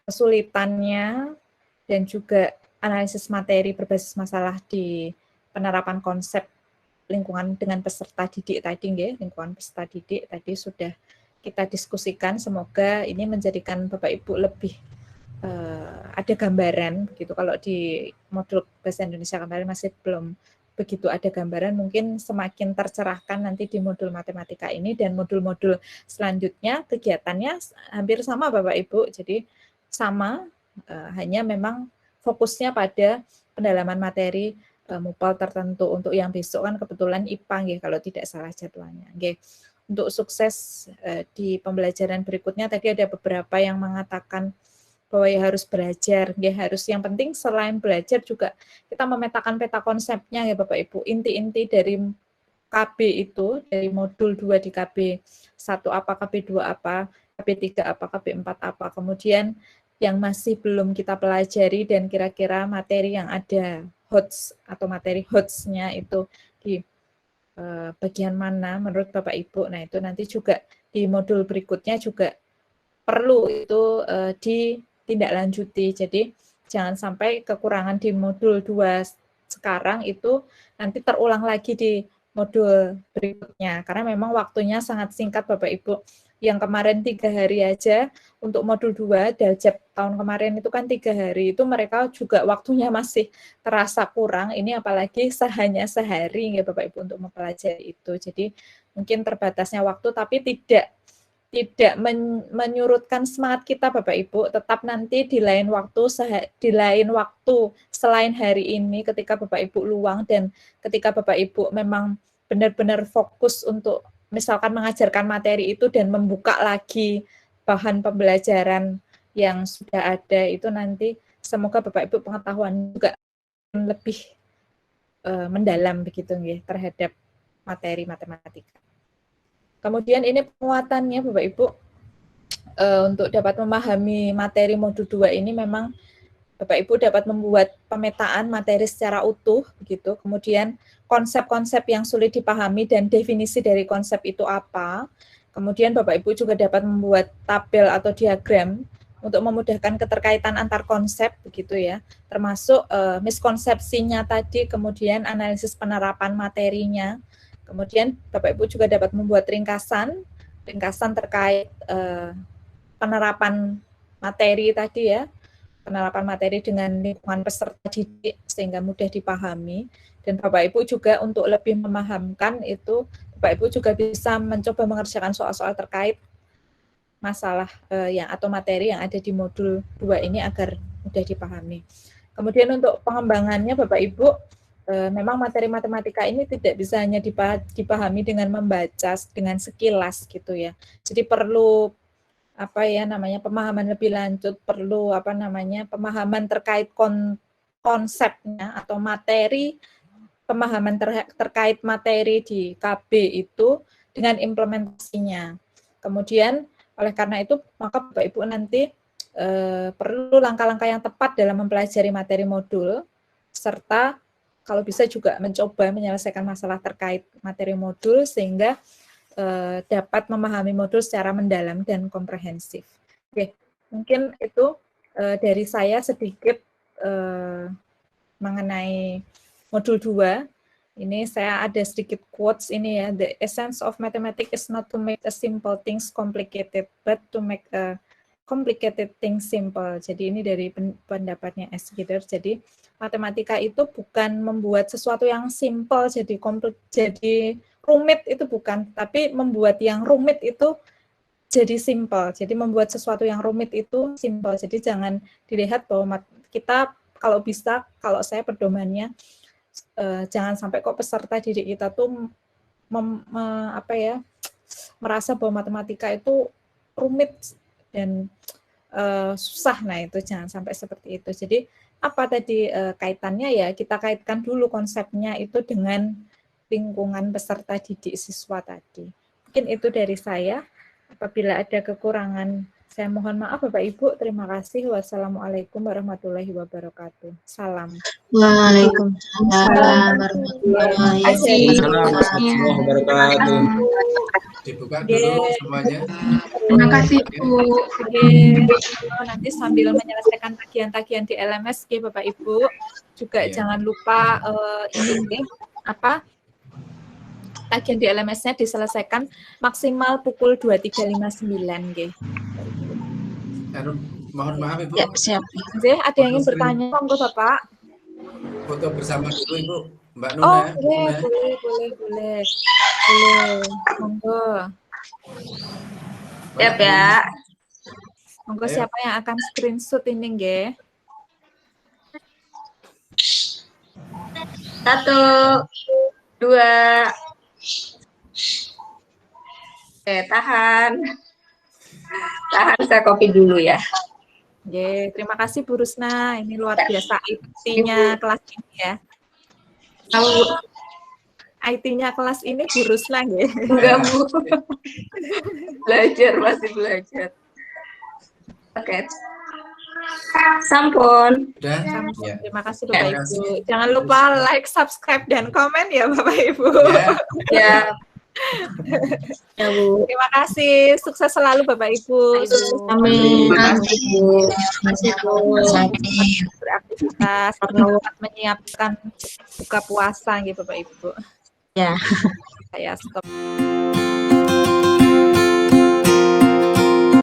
kesulitannya, dan juga analisis materi berbasis masalah di penerapan konsep lingkungan dengan peserta didik tadi nggih, lingkungan peserta didik tadi sudah kita diskusikan. Semoga ini menjadikan Bapak Ibu lebih ada gambaran gitu. Kalau di modul bahasa Indonesia kemarin masih belum begitu ada gambaran, mungkin semakin tercerahkan nanti di modul matematika ini, dan modul-modul selanjutnya kegiatannya hampir sama Bapak Ibu, jadi sama, hanya memang fokusnya pada pendalaman materi MUPAL tertentu. Untuk yang besok kan kebetulan IPA nggih, kalau tidak salah jadwalnya nggih. Untuk sukses di pembelajaran berikutnya, tadi ada beberapa yang mengatakan bahwa ya harus belajar, ya harus, yang penting selain belajar juga kita memetakan peta konsepnya ya Bapak Ibu, inti-inti dari KB itu, dari modul 2 di KB 1 apa, KB 2 apa, KB 3 apa, KB 4 apa, kemudian yang masih belum kita pelajari dan kira-kira materi yang ada HOTS atau materi HOTS-nya itu di bagian mana menurut Bapak Ibu. Nah itu nanti juga di modul berikutnya juga perlu itu ditindaklanjuti. Jadi jangan sampai kekurangan di modul 2 sekarang itu nanti terulang lagi di modul berikutnya. Karena memang waktunya sangat singkat Bapak Ibu. Yang kemarin 3 hari aja untuk modul 2, Daljab tahun kemarin itu kan 3 hari, itu mereka juga waktunya masih terasa kurang. Ini apalagi hanya sehari ya Bapak Ibu untuk mempelajari itu. Jadi mungkin terbatasnya waktu, tapi tidak menyurutkan semangat kita Bapak Ibu, tetap nanti di lain waktu selain hari ini ketika Bapak Ibu luang dan ketika Bapak Ibu memang benar-benar fokus untuk misalkan mengajarkan materi itu dan membuka lagi bahan pembelajaran yang sudah ada itu nanti semoga Bapak Ibu pengetahuan juga lebih mendalam begitu nggih terhadap materi matematika. Kemudian ini penguatannya Bapak Ibu untuk dapat memahami materi modul 2 ini memang Bapak Ibu dapat membuat pemetaan materi secara utuh begitu. Kemudian konsep-konsep yang sulit dipahami dan definisi dari konsep itu apa. Kemudian Bapak Ibu juga dapat membuat tabel atau diagram untuk memudahkan keterkaitan antar konsep begitu ya. Termasuk miskonsepsinya tadi, kemudian analisis penerapan materinya. Kemudian Bapak Ibu juga dapat membuat ringkasan terkait penerapan materi tadi ya. Penerapan materi dengan lingkungan peserta didik sehingga mudah dipahami, dan Bapak Ibu juga untuk lebih memahamkan itu Bapak Ibu juga bisa mencoba mengerjakan soal-soal terkait masalah atau materi yang ada di modul 2 ini agar mudah dipahami. Kemudian untuk pengembangannya Bapak Ibu memang materi matematika ini tidak bisa hanya dipahami dengan membaca dengan sekilas gitu ya. Jadi perlu pemahaman lebih lanjut, perlu pemahaman terkait konsepnya atau materi, pemahaman terkait materi di KB itu dengan implementasinya. Kemudian oleh karena itu maka Bapak Ibu nanti perlu langkah-langkah yang tepat dalam mempelajari materi modul, serta kalau bisa juga mencoba menyelesaikan masalah terkait materi modul sehingga dapat memahami modul secara mendalam dan komprehensif. Oke, mungkin itu dari saya sedikit mengenai modul 2. Ini saya ada sedikit quotes ini ya. The essence of mathematics is not to make a simple things complicated, but to make a complicated things simple. Jadi ini dari pendapatnya S. Gider. Jadi matematika itu bukan membuat sesuatu yang simple jadi rumit, itu bukan, tapi membuat yang rumit itu jadi simple. Jadi membuat sesuatu yang rumit itu simple. Jadi jangan dilihat bahwa kita kalau bisa, kalau saya pedomannya jangan sampai kok peserta didik kita tuh merasa bahwa matematika itu rumit dan susah. Nah, itu jangan sampai seperti itu. Jadi apa tadi kaitannya ya, kita kaitkan dulu konsepnya itu dengan lingkungan peserta didik siswa tadi. Mungkin itu dari saya. Apabila ada kekurangan, saya mohon maaf Bapak Ibu. Terima kasih. Wassalamualaikum warahmatullahi wabarakatuh. Salam. Waalaikumsalam warahmatullahi wabarakatuh. Dibuka dulu semuanya. Terima kasih Bu. Nanti sambil menyelesaikan tagihan-tagihan di LMS ya Bapak Ibu, juga jangan lupa tagihan di LMS-nya diselesaikan maksimal pukul 23.59 nggih. Mohon maaf Ibu. Ya, siap. Ada yang ingin bertanya monggo Bapak. Foto bersama dulu Ibu, Mbak Nuna. Boleh. Monggo. Siap ya. Monggo siapa yang akan screenshot ini nggih? 1, 2. Tahan, saya copy dulu ya. Terima kasih Bu Rusna, ini luar biasa IT-nya kelas ini ya. IT-nya kelas ini Bu Rusna nggih. Enggak Bu. Masih belajar. Oke. Sampun. Terima kasih Bapak Ibu. Jangan lupa like, subscribe, dan komen ya Bapak Ibu. Ya. Ya Bu. Terima kasih. Sukses selalu Bapak Ibu. Amin. Terima kasih Bu. Beraktivitas, selamat menyiapkan buka puasa gitu Bapak Ibu. Ya. Saya stop.